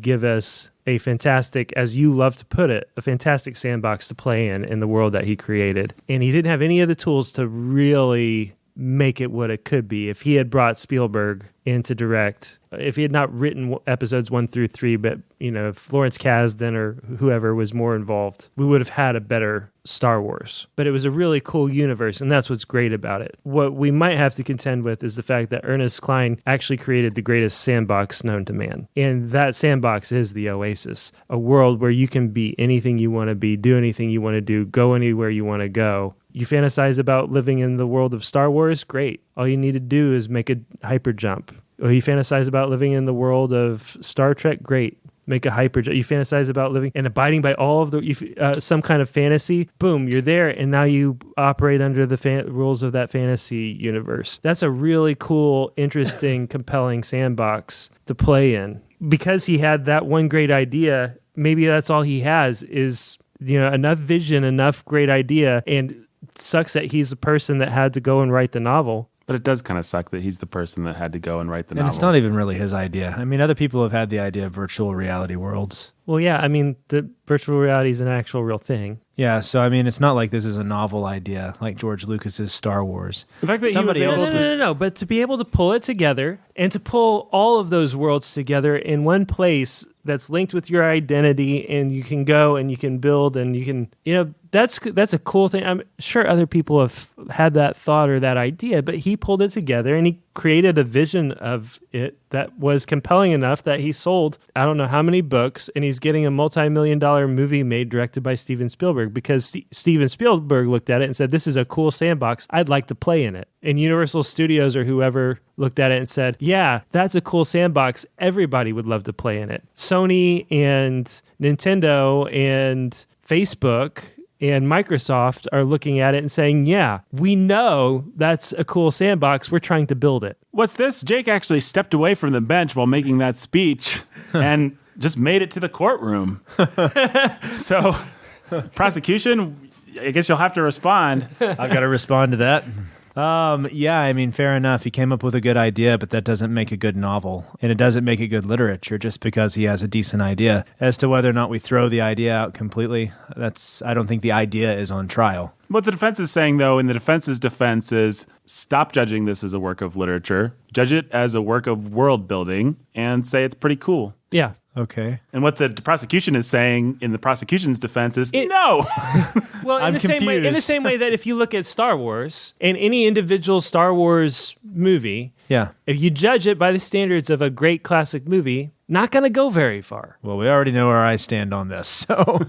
give us a fantastic, as you love to put it, a fantastic sandbox to play in the world that he created. And he didn't have any of the tools to really make it what it could be. If he had brought Spielberg in to direct, if he had not written episodes 1 through 3, but if Lawrence Kasdan or whoever was more involved, we would have had a better Star Wars. But it was a really cool universe, and that's what's great about it. What we might have to contend with is the fact that Ernest Cline actually created the greatest sandbox known to man. And that sandbox is the Oasis, a world where you can be anything you want to be, do anything you want to do, go anywhere you want to go. You fantasize about living in the world of Star Wars? Great. All you need to do is make a hyper jump. Or you fantasize about living in the world of Star Trek? Great. Make a hyper jump. You fantasize about living and abiding by all of the some kind of fantasy? Boom, you're there, and now you operate under the rules of that fantasy universe. That's a really cool, interesting, compelling sandbox to play in. Because he had that one great idea, maybe that's all he has is enough vision, enough great idea, and it sucks that he's the person that had to go and write the novel. But it does kind of suck that he's the person that had to go and write the novel. And it's not even really his idea. I mean, other people have had the idea of virtual reality worlds. Well, yeah, I mean, the virtual reality is an actual real thing. Yeah, so I mean, it's not like this is a novel idea like George Lucas's Star Wars. The fact that somebody else No, but to be able to pull it together and to pull all of those worlds together in one place that's linked with your identity, and you can go and you can build and you can, that's a cool thing. I'm sure other people have had that thought or that idea, but he pulled it together and he created a vision of it that was compelling enough that he sold I don't know how many books, and he's getting a multi-million-dollar movie made directed by Steven Spielberg, because Steven Spielberg looked at it and said, this is a cool sandbox, I'd like to play in it. And Universal Studios or whoever looked at it and said, yeah, that's a cool sandbox, everybody would love to play in it. Sony and Nintendo and Facebook and Microsoft are looking at it and saying, yeah, we know that's a cool sandbox. We're trying to build it. What's this? Jake actually stepped away from the bench while making that speech and just made it to the courtroom. So, prosecution, I guess you'll have to respond. I've got to respond to that. Yeah, I mean, fair enough. He came up with a good idea, but that doesn't make a good novel. And it doesn't make a good literature just because he has a decent idea. As to whether or not we throw the idea out completely, I don't think the idea is on trial. What the defense is saying, though, in the defense's defense is stop judging this as a work of literature. Judge it as a work of world building and say it's pretty cool. Yeah. Okay. And what the prosecution is saying in the prosecution's defense is no. Well, in I'm the confused. same way that if you look at Star Wars and any individual Star Wars movie, Yeah. if you judge it by the standards of a great classic movie, not going to go very far. Well, we already know where I stand on this. So,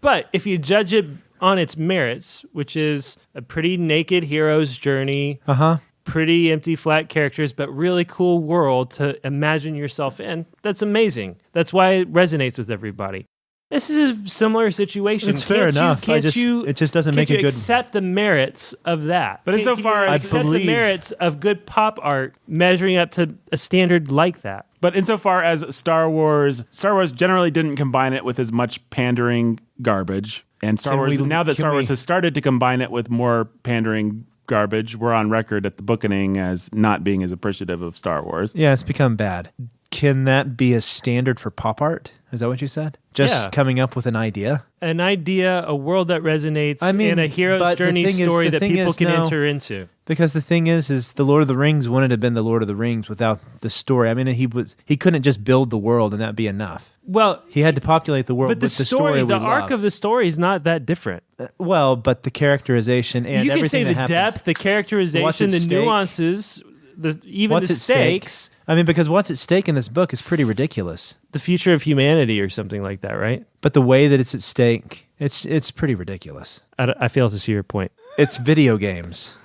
But if you judge it on its merits, which is a pretty naked hero's journey, pretty empty, flat characters, but really cool world to imagine yourself in, that's amazing. That's why it resonates with everybody. This is a similar situation. It's fair enough. It just doesn't make a good. Accept the merits of that. But insofar as accept the merits of good pop art measuring up to a standard like that. But insofar as Star Wars generally didn't combine it with as much pandering garbage. And Star Wars has started to combine it with more pandering garbage, we're on record at the Bookening as not being as appreciative of Star Wars. Yeah, it's become bad. Can that be a standard for pop art? Is that what you said? Just coming up with an idea? An idea, a world that resonates, and a hero's journey story that people can enter into. Because the thing is the Lord of the Rings wouldn't have been the Lord of the Rings without the story. I mean, he couldn't just build the world and that'd be enough. Well, he had to populate the world. But the story, the arc of the story is not that different. Well, but the characterization and everything that happens. You can say the depth, the characterization, the nuances, even the stakes. I mean, because what's at stake in this book is pretty ridiculous. The future of humanity or something like that, right? But the way that it's at stake, it's pretty ridiculous. I fail to see your point. It's video games.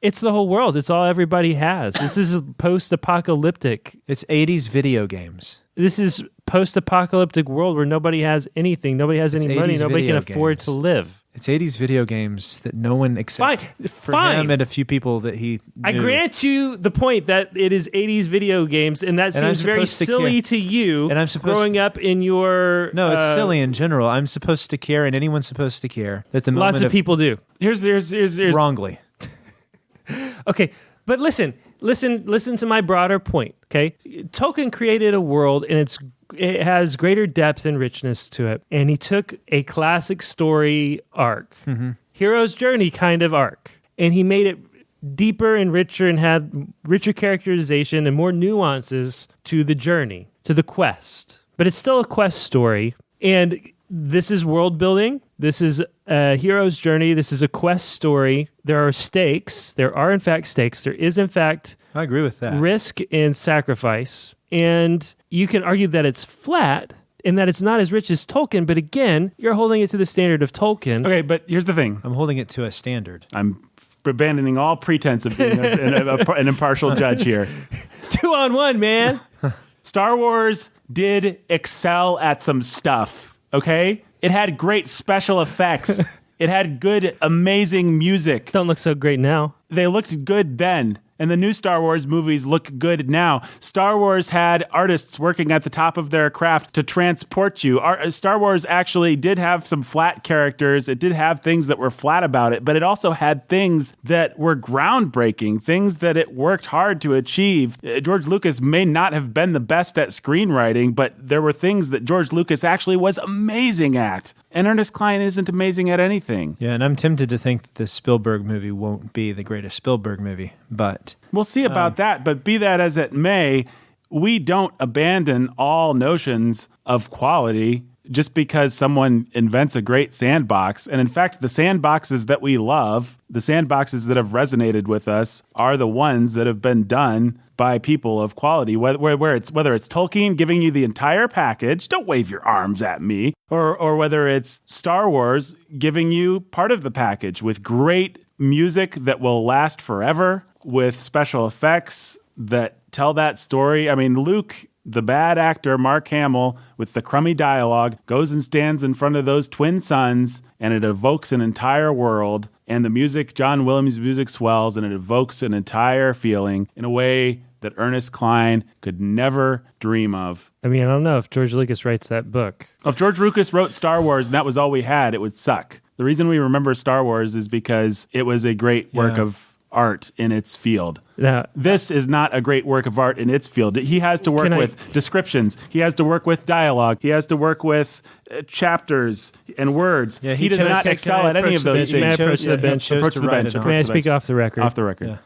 It's the whole world. It's all everybody has. This is post-apocalyptic. It's 80s video games. This is post-apocalyptic world where nobody has anything. Nobody has any money. Nobody can afford to live. It's 80s video games that no one except for him and a few people that he knew. I grant you the point that it is 80s video games, and that seems very silly to you and I'm growing up in your... No, it's silly in general. I'm supposed to care, and anyone's supposed to care. That the moment Lots of people do. Here's wrongly. Okay, but listen to my broader point, okay? Tolkien created a world, and it has greater depth and richness to it, and he took a classic story arc, hero's journey kind of arc, and he made it deeper and richer and had richer characterization and more nuances to the journey, to the quest. But it's still a quest story, and this is world building. This is a hero's journey. This is a quest story. There are stakes. There are, in fact, stakes. There is, in fact, I agree with that. Risk and sacrifice. And you can argue that it's flat and that it's not as rich as Tolkien, but again, you're holding it to the standard of Tolkien. Okay, but here's the thing. I'm holding it to a standard. I'm abandoning all pretense of being an impartial judge here. 2-on-1, man. Star Wars did excel at some stuff, okay? It had great special effects. It had good, amazing music. Don't look so great now. They looked good then. And the new Star Wars movies look good now. Star Wars had artists working at the top of their craft to transport you. Star Wars actually did have some flat characters. It did have things that were flat about it, but it also had things that were groundbreaking, things that it worked hard to achieve. George Lucas may not have been the best at screenwriting, but there were things that George Lucas actually was amazing at. And Ernest Cline isn't amazing at anything. Yeah, and I'm tempted to think that this Spielberg movie won't be the greatest Spielberg movie, but... We'll see about that, but be that as it may, we don't abandon all notions of quality just because someone invents a great sandbox. And in fact, the sandboxes that we love, the sandboxes that have resonated with us, are the ones that have been done by people of quality. Whether it's Tolkien giving you the entire package, don't wave your arms at me, or whether it's Star Wars giving you part of the package with great music that will last forever, with special effects that tell that story. I mean, Luke, the bad actor, Mark Hamill, with the crummy dialogue, goes and stands in front of those twin suns, and it evokes an entire world. And the music, John Williams' music swells, and it evokes an entire feeling in a way that Ernest Cline could never dream of. I mean, I don't know if George Lucas writes that book. If George Lucas wrote Star Wars and that was all we had, it would suck. The reason we remember Star Wars is because it was a great work of art in its field. Now, this is not a great work of art in its field. He has to work with descriptions. He has to work with dialogue. He has to work with chapters and words. Yeah, he does not excel at any of those things. May I approach the bench? May I speak off the record? Off the record. Yeah.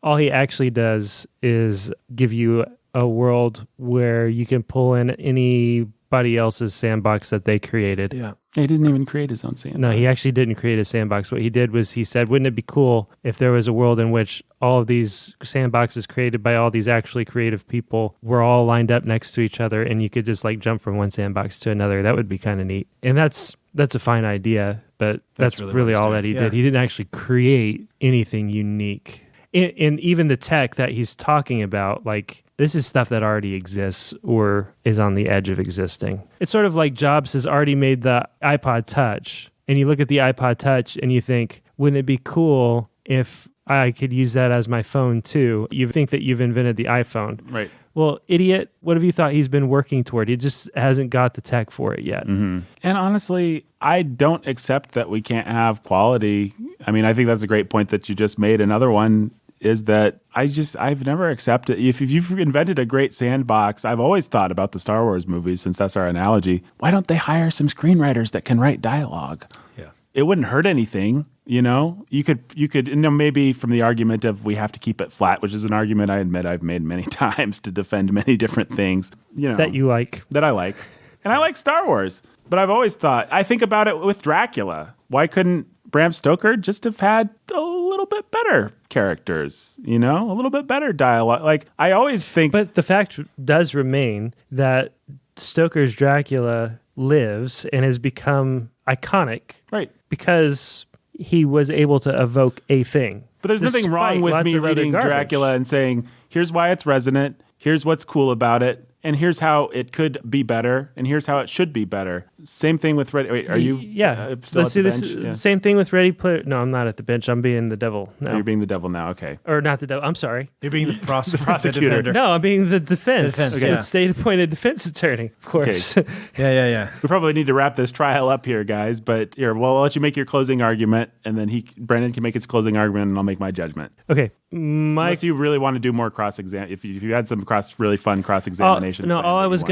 All he actually does is give you a world where you can pull in anybody else's sandbox that they created. Yeah. He didn't even create his own sandbox. No, he actually didn't create a sandbox. What he did was he said, wouldn't it be cool if there was a world in which all of these sandboxes created by all these actually creative people were all lined up next to each other and you could just like jump from one sandbox to another? That would be kind of neat. And that's a fine idea, but that's really all that he did. He didn't actually create anything unique. And even the tech that he's talking about, like, this is stuff that already exists or is on the edge of existing. It's sort of like Jobs has already made the iPod Touch, and you look at the iPod Touch and you think, wouldn't it be cool if I could use that as my phone too? You think that you've invented the iPhone. Right. Well, idiot, what have you thought he's been working toward? He just hasn't got the tech for it yet. Mm-hmm. And honestly, I don't accept that we can't have quality. I mean, I think that's a great point that you just made. Another one is that I've never accepted, if you've invented a great sandbox, I've always thought about the Star Wars movies, since that's our analogy, why don't they hire some screenwriters that can write dialogue? Yeah. It wouldn't hurt anything, you know? You could, maybe from the argument of we have to keep it flat, which is an argument I admit I've made many times to defend many different things, That you like. That I like. And I like Star Wars. But I've always thought, I think about it with Dracula. Why couldn't Bram Stoker just have had a little bit better characters, a little bit better dialogue? Like, I always think... But the fact does remain that Stoker's Dracula lives and has become iconic. Right. Because he was able to evoke a thing. But there's nothing wrong with me reading Dracula and saying, here's why it's resonant, here's what's cool about it, and here's how it could be better, and here's how it should be better. Same thing with Ready. Wait, are you? Yeah. Still Let's at do the this. bench? Yeah. Same thing with Ready Player. No, I'm not at the bench. I'm being the devil. No, You're being the devil now. Okay. or not the devil. I'm sorry. You're being the prosecutor. The defender. No, I'm being the defense. Okay. The state-appointed defense attorney, of course. Okay. Yeah. We probably need to wrap this trial up here, guys. But here, I'll let you make your closing argument, and then Brendan can make his closing argument, and I'll make my judgment. Okay. Unless you really want to do more cross-exam, if you had some really fun cross-examination. No, all I was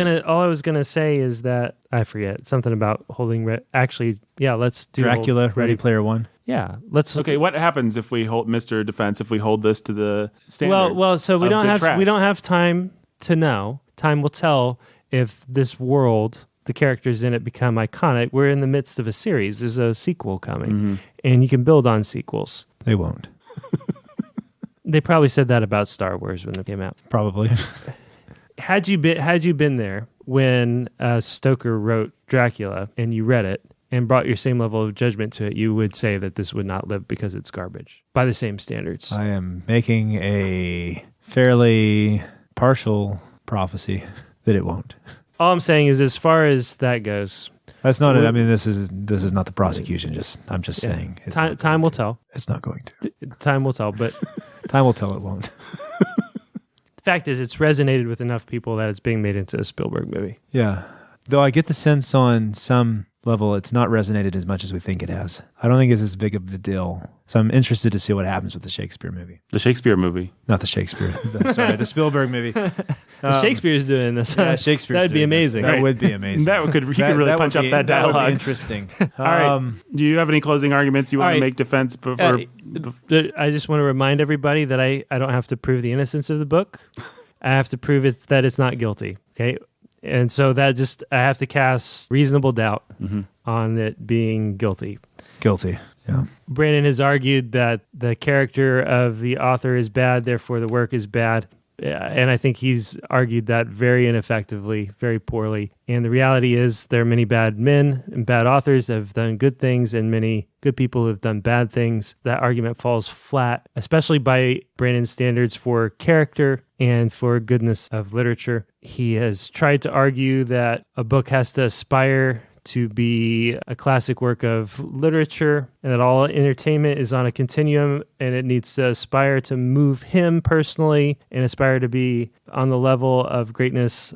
gonna say is that I forget something about holding. Actually, yeah, let's do Dracula, Ready Player One. Yeah, let's. Okay, what happens if we hold Mr. Defense? If we hold this to the standard? Well, so we don't have time to know. Time will tell if this world, the characters in it, become iconic. We're in the midst of a series. There's a sequel coming, and you can build on sequels. They won't. They probably said that about Star Wars when it came out. Probably. Had you been there when Stoker wrote Dracula and you read it and brought your same level of judgment to it, you would say that this would not live because it's garbage by the same standards. I am making a fairly partial prophecy that it won't. All I'm saying is, as far as that goes, That's not it. I mean, this is not the prosecution. I'm just saying. Time will tell. It's not going to. Time will tell, but Time will tell it won't. the fact is, it's resonated with enough people that it's being made into a Spielberg movie. Yeah. Though I get the sense on some level it's not resonated as much as we think it has. I don't think it's as big of a deal. So I'm interested to see what happens with the Shakespeare movie. The Shakespeare movie. Not the Shakespeare. The Spielberg movie. Shakespeare's doing this. Yeah, Shakespeare's That'd be doing this. amazing. That Right. would be amazing. He could really punch up that That would dialogue. be interesting. All right. Do you have any closing arguments you want All to right. make defense before? I just want to remind everybody that I don't have to prove the innocence of the book. I have to prove that it's not guilty. Okay. And so I have to cast reasonable doubt on it being guilty. Guilty. Yeah. Brandon has argued that the character of the author is bad, therefore the work is bad. And I think he's argued that very ineffectively, very poorly. And the reality is there are many bad men and bad authors that have done good things and many good people who have done bad things. That argument falls flat, especially by Brandon's standards for character and for goodness of literature. He has tried to argue that a book has to aspire to be a classic work of literature and that all entertainment is on a continuum and it needs to aspire to move him personally and aspire to be on the level of greatness,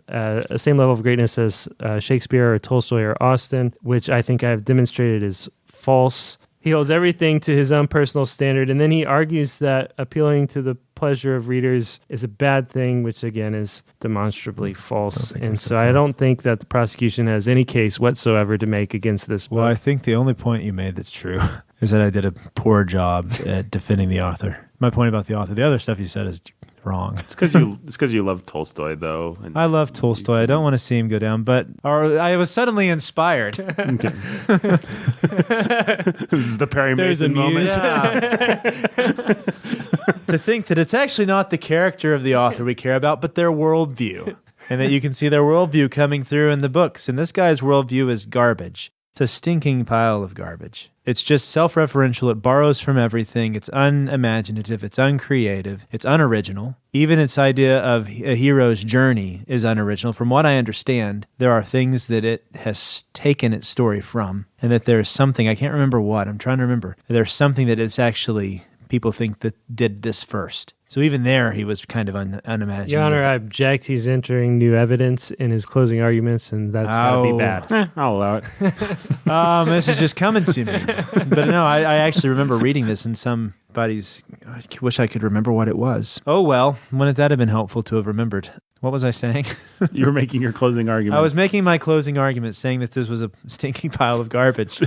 same level of greatness as Shakespeare or Tolstoy or Austen, which I think I've demonstrated is false. He holds everything to his own personal standard, and then he argues that appealing to the pleasure of readers is a bad thing, which again is demonstrably false. And so I don't think that the prosecution has any case whatsoever to make against this book. Well, I think the only point you made that's true is that I did a poor job at defending the author. My point about the author, the other stuff you said is wrong. It's because you love Tolstoy, though. And I love Tolstoy. I don't want to see him go down, but I was suddenly inspired. this is the Perry There's a Mason moment. muse. To think that it's actually not the character of the author we care about, but their worldview. And that you can see their worldview coming through in the books. And this guy's worldview is garbage. It's a stinking pile of garbage. It's just self-referential. It borrows from everything. It's unimaginative. It's uncreative. It's unoriginal. Even its idea of a hero's journey is unoriginal. From what I understand, there are things that it has taken its story from, and that there's something, I can't remember what, I'm trying to remember. There's something that it's actually, people think that did this first. So even there, he was kind of unimaginative. Your Honor, I object. He's entering new evidence in his closing arguments, and that's got to be bad. I'll allow it. This is just coming to me. But no, I actually remember reading this in somebody's... I wish I could remember what it was. Oh, well, wouldn't that have been helpful to have remembered? What was I saying? You were making your closing argument. I was making my closing argument, saying that this was a stinking pile of garbage.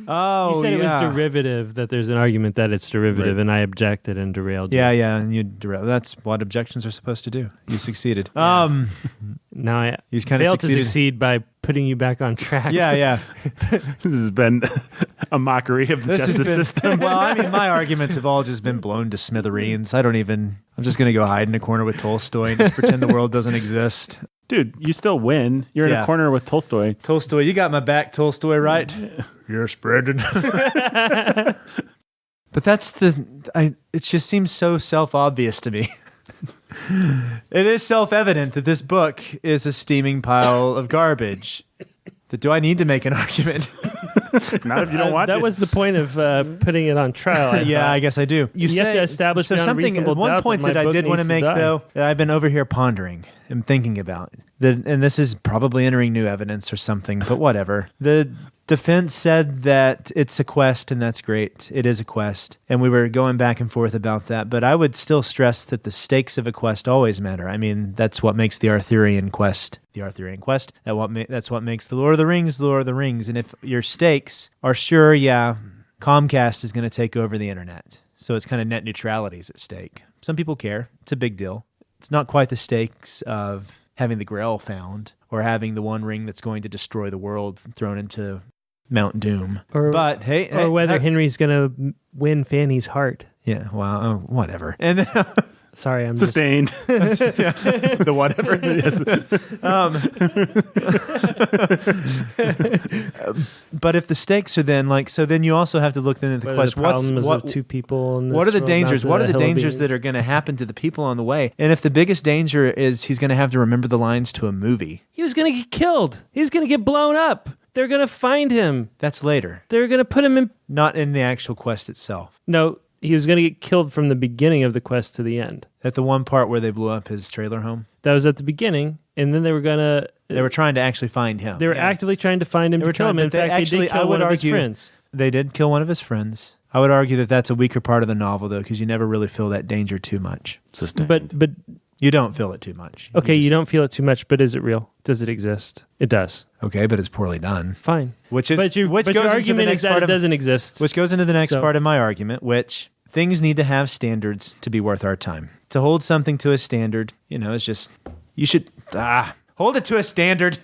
Oh, You said yeah. it was derivative, that there's an argument that it's derivative, Right. and I objected and derailed you. Yeah, and you that's what objections are supposed to do. You succeeded. Now I You kinda failed to succeeded. succeed by putting you back on track. Yeah. This has been a mockery of the This has justice been- system. Well, I mean, my arguments have all just been blown to smithereens. I'm just going to go hide in a corner with Tolstoy and just pretend the world doesn't exist. Dude, you still win. You're in Yeah. a corner with Tolstoy. Tolstoy, you got my back, Tolstoy, right? Yes, Brandon. But it just seems so self-obvious to me. It is self-evident that this book is a steaming pile of garbage. Do I need to make an argument? Not if you don't want That to. was the point of putting it on trial. I Yeah, thought. I guess I do. You have to establish beyond something. reasonable One doubt point that that my I book did want to needs to make, die. though, that I've been over here pondering and thinking about, and this is probably entering new evidence or something, but whatever. The defense said that it's a quest, and that's great. It is a quest, and we were going back and forth about that. But I would still stress that the stakes of a quest always matter. I mean, that's what makes the Arthurian quest the Arthurian quest. That's what makes the Lord of the Rings the Lord of the Rings. And if your stakes are sure, Comcast is going to take over the internet. So it's kind of net neutrality is at stake. Some people care. It's a big deal. It's not quite the stakes of having the Grail found or having the one ring that's going to destroy the world thrown into Mount Doom. But hey, whether Henry's going to win Fanny's heart. Yeah, well, whatever. And then, Sorry, I'm Sustained. the whatever. But if the stakes are then then you also have to look then at the Whether question: the problem is of two people. In what are this the world, dangers? not What are the hill dangers that beings. are going to happen to the people on the way? And if the biggest danger is he's going to have to remember the lines to a movie, He was going to get killed. He's going to get blown up. They're going to find him. that's later, They're going to put him in. not in the actual quest itself. No, he was going to get killed from the beginning of the quest to the end. At the one part where they blew up his trailer home, That was at the beginning, and then they were going to. they were trying to actually find him. They were actively trying to find him They to were kill him. trying- In but they fact, they actually- did I kill would one of his argue- friends. They did kill one of his friends. I would argue that that's a weaker part of the novel, though, because you never really feel that danger too much. Sustained. But You don't feel it too much. okay, just- you don't feel it too much. But is it real? Does it exist? It does. Okay, but it's poorly done. Fine. Which But your goes into the argument next is that part it of doesn't exist. which goes into the next So- part of my argument, which things need to have standards to be worth our time. To hold something to a standard, it's just you should hold it to a standard.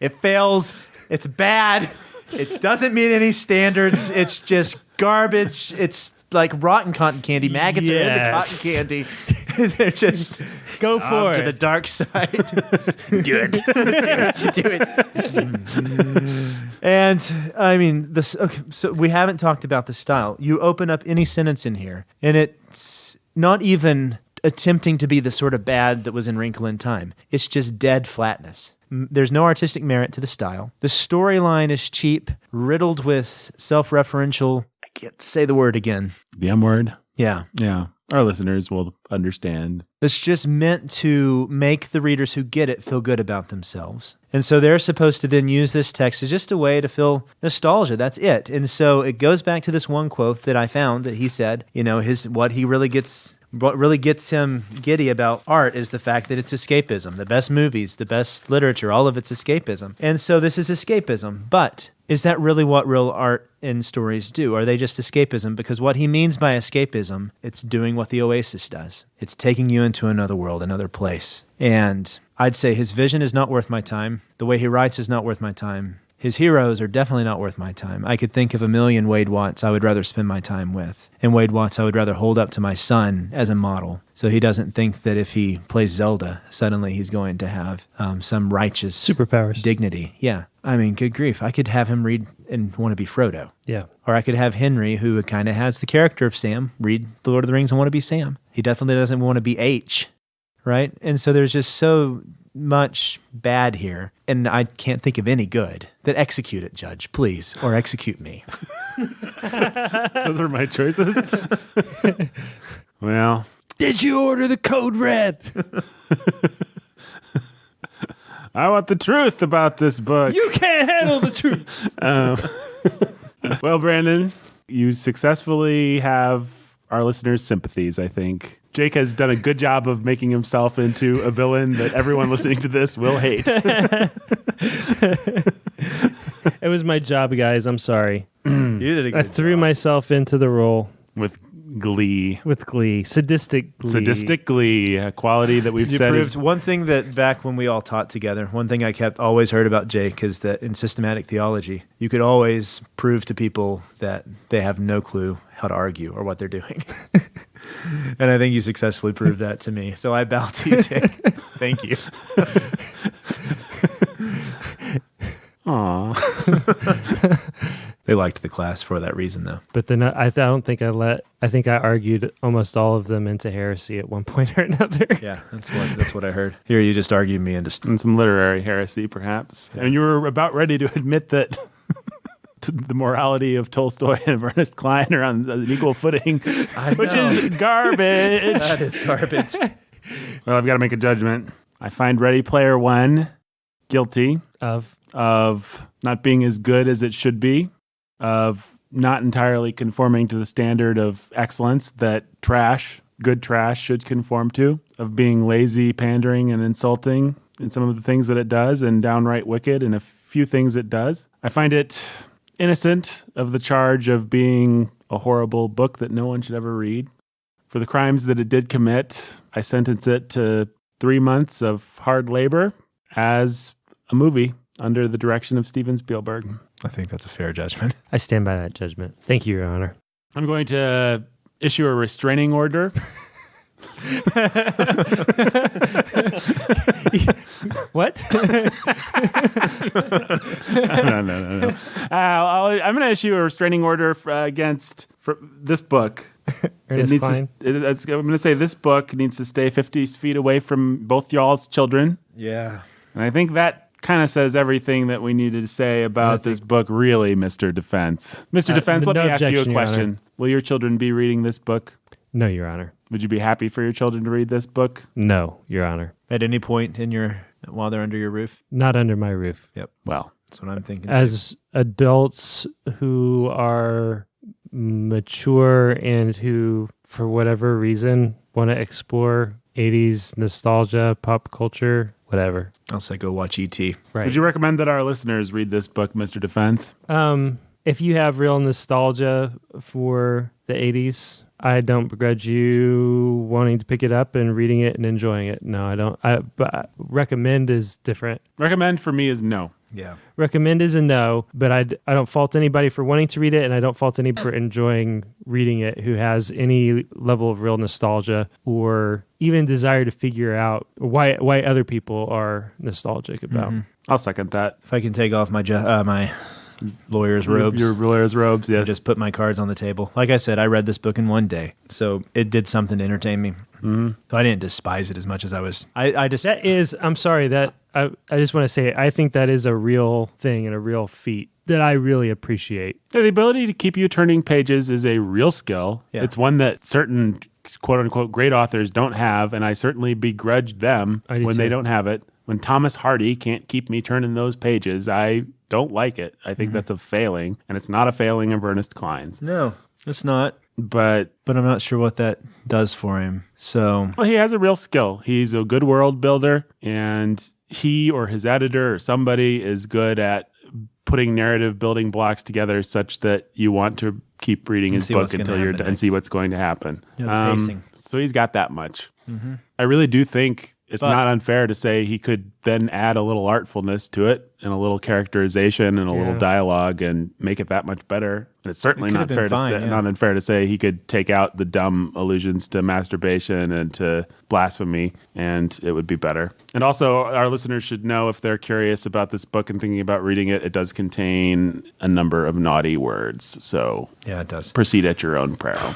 It fails. It's bad. It doesn't meet any standards. It's just garbage. It's like rotten cotton candy. Maggots are in the cotton Yes. candy. They're just Go for to it. the dark side. do it. Do it. And I mean, so we haven't talked about the style. You open up any sentence in here, and it's not even attempting to be the sort of bad that was in Wrinkle in Time. It's just dead flatness. There's no artistic merit to the style. The storyline is cheap, riddled with self-referential. I can't say the word again. The M word. Yeah. Yeah. Our listeners will understand. It's just meant to make the readers who get it feel good about themselves. And so they're supposed to then use this text as just a way to feel nostalgia. That's it. And so it goes back to this one quote that I found that he said, what he really gets, What really gets him giddy about art is the fact that it's escapism. The best movies, the best literature, all of it's escapism. And so this is escapism. But is that really what real art and stories do? Are they just escapism? Because what he means by escapism, it's doing what the Oasis does. It's taking you into another world, another place. And I'd say his vision is not worth my time. The way he writes is not worth my time. His heroes are definitely not worth my time. I could think of a million Wade Watts I would rather spend my time with. And Wade Watts I would rather hold up to my son as a model. So he doesn't think that if he plays Zelda, suddenly he's going to have some righteous Superpowers. dignity. Yeah. I mean, good grief. I could have him read and want to be Frodo. Yeah. Or I could have Henry, who kind of has the character of Sam, read The Lord of the Rings and want to be Sam. He definitely doesn't want to be H, right? And so there's just so much bad here, and I can't think of any good. That execute it, Judge, please, or execute me. Those are my choices. Well, Did you order the code red? I want the truth about this book. You can't handle the truth. Well, Brandon, you successfully have our listeners' sympathies, I think. Jake has done a good job of making himself into a villain that everyone listening to this will hate. It was my job, guys. I'm sorry. You did a good I threw job. myself into the role With glee. with glee. Sadistic glee. Sadistic glee, a quality that we've You said proved is one thing that back when we all taught together, one thing I kept always heard about Jake is that in systematic theology, you could always prove to people that they have no clue how to argue or what they're doing. And I think you successfully proved that to me. So I bow to you, Jake. Thank you. aw. They liked the class for that reason, though. But then I don't think I think I argued almost all of them into heresy at one point or another. Yeah, that's what I heard. Here, you just argued me into. And some literary heresy, perhaps. And you were about ready to admit that the morality of Tolstoy and Ernest Klein are on an equal footing, which is garbage. That is garbage. Well, I've got to make a judgment. I find Ready Player One guilty Of not being as good as it should be, of not entirely conforming to the standard of excellence that good trash should conform to, of being lazy, pandering, and insulting in some of the things that it does, and downright wicked in a few things it does. I find it innocent of the charge of being a horrible book that no one should ever read. For the crimes that it did commit, I sentence it to 3 months of hard labor as a movie under the direction of Steven Spielberg. I think that's a fair judgment. I stand by that judgment. Thank you, Your Honor. I'm going to issue a restraining order. What? No. I'm going to issue a restraining order against this book. Ernest Klein? I'm going to say this book needs to stay 50 feet away from both y'all's children. Yeah. And I think that kind of says everything that we needed to say about this book, really, Mr. Defense. Mr. Defense, let no me ask you a objection, Your question. Honor. Will your children be reading this book? No, Your Honor. Would you be happy for your children to read this book? No, Your Honor. At any point while they're under your roof? Not under my roof. Yep. Well, That's what I'm thinking. As adults who are mature and who, for whatever reason, want to explore 80s nostalgia, pop culture, whatever. I'll say go watch E.T. Right. would you recommend that our listeners read this book, Mr. Defense? If you have real nostalgia for the 80s, I don't begrudge you wanting to pick it up and reading it and enjoying it. No, I don't. But recommend is different. Recommend for me is no. Yeah. Recommend is a no, but I don't fault anybody for wanting to read it, and I don't fault anybody for enjoying reading it who has any level of real nostalgia or even desire to figure out why other people are nostalgic about. Mm-hmm. I'll second that. If I can take off my my lawyer's robes. Your lawyer's robes, yes. Just put my cards on the table. Like I said, I read this book in one day, so it did something to entertain me. Mm-hmm. I didn't despise it as much as I was. I just That is, I'm sorry, that I just want to say, I think that is a real thing and a real feat that I really appreciate. The ability to keep you turning pages is a real skill. Yeah. It's one that certain quote-unquote great authors don't have, and I certainly begrudge them I do when they too. don't have it. When Thomas Hardy can't keep me turning those pages, I don't like it. I think that's a failing, and it's not a failing of Ernest Klein's. no, it's not. but I'm not sure what that does for him. So well, he has a real skill. He's a good world builder, and he or his editor or somebody is good at putting narrative building blocks together such that you want to keep reading his see book what's gonna until you're happen done and next. see what's going to happen. Yeah, the pacing. So he's got that much. I really do think it's But- not unfair to say he could then add a little artfulness to it and a little characterization and a little dialogue and make it that much better. And it's certainly It could not have fair been to fine, say, yeah. not unfair to say he could take out the dumb allusions to masturbation and to blasphemy, and it would be better. And also, our listeners should know, if they're curious about this book and thinking about reading it, it does contain a number of naughty words. So yeah, it does. proceed at your own peril.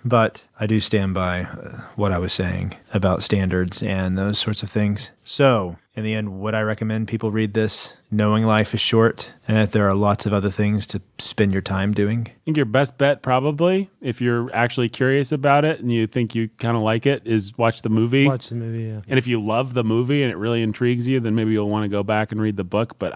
But I do stand by what I was saying about standards and those sorts of things. So, in the end, would I recommend people read this knowing life is short and that there are lots of other things to spend your time doing? I think your best bet, probably, if you're actually curious about it and you think you kind of like it, is watch the movie. Watch the movie, yeah. And if you love the movie and it really intrigues you, then maybe you'll want to go back and read the book. But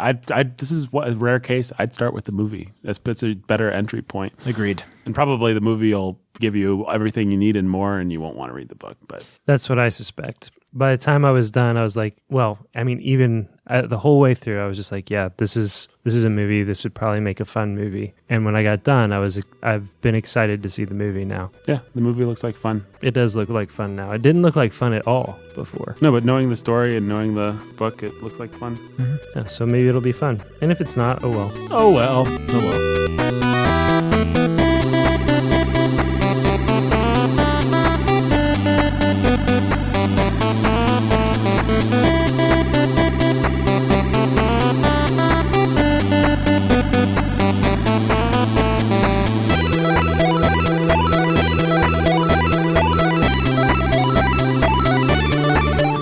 this is a rare case. I'd start with the movie. That's a better entry point. Agreed. And probably the movie will give you everything you need and more, and you won't want to read the book. But That's what I suspect. By the time I was done, I was like, well, I mean, even the whole way through, I was just like, yeah, this is a movie. This would probably make a fun movie. And when I got done, I've been excited to see the movie now. yeah, the movie looks like fun. It does look like fun now. It didn't look like fun at all before. No, but knowing the story and knowing the book, it looks like fun. Yeah, so maybe it'll be fun. And if it's not, oh well. Oh well. Oh well.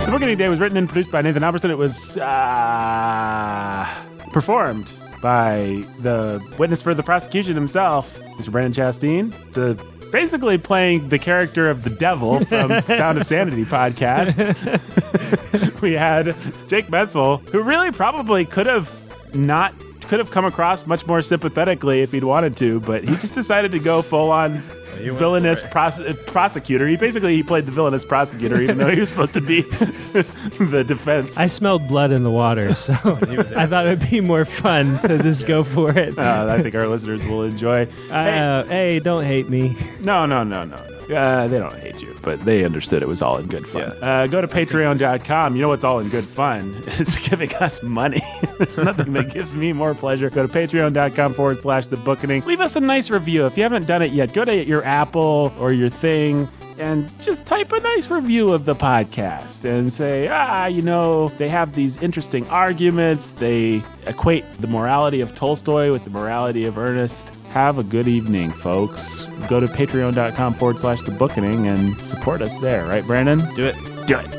The Book Day was written and produced by Nathan Albertson. It was performed by the witness for the prosecution himself, Mr. Brandon Chastain, basically playing the character of the devil from Sound of Sanity podcast. We had Jake Menzel, who really probably could have come across much more sympathetically if he'd wanted to, but he just decided to go full on villainous prosecutor. He played the villainous prosecutor, even though he was supposed to be the defense. I smelled blood in the water, so I thought it would be more fun to just go for it. I think our listeners will enjoy. Hey, don't hate me. No. They don't hate you, but they understood it was all in good fun. Go to patreon.com. You know what's all in good fun? It's giving us money. There's nothing that gives me more pleasure. Go to patreon.com/thebookening. Leave us a nice review. If you haven't done it yet, go to your Apple or your thing and just type a nice review of the podcast and say, they have these interesting arguments. They equate the morality of Tolstoy with the morality of Ernest. Have a good evening, folks. Go to patreon.com/thebookening and support us there. Right, Brandon? Do it. Do it.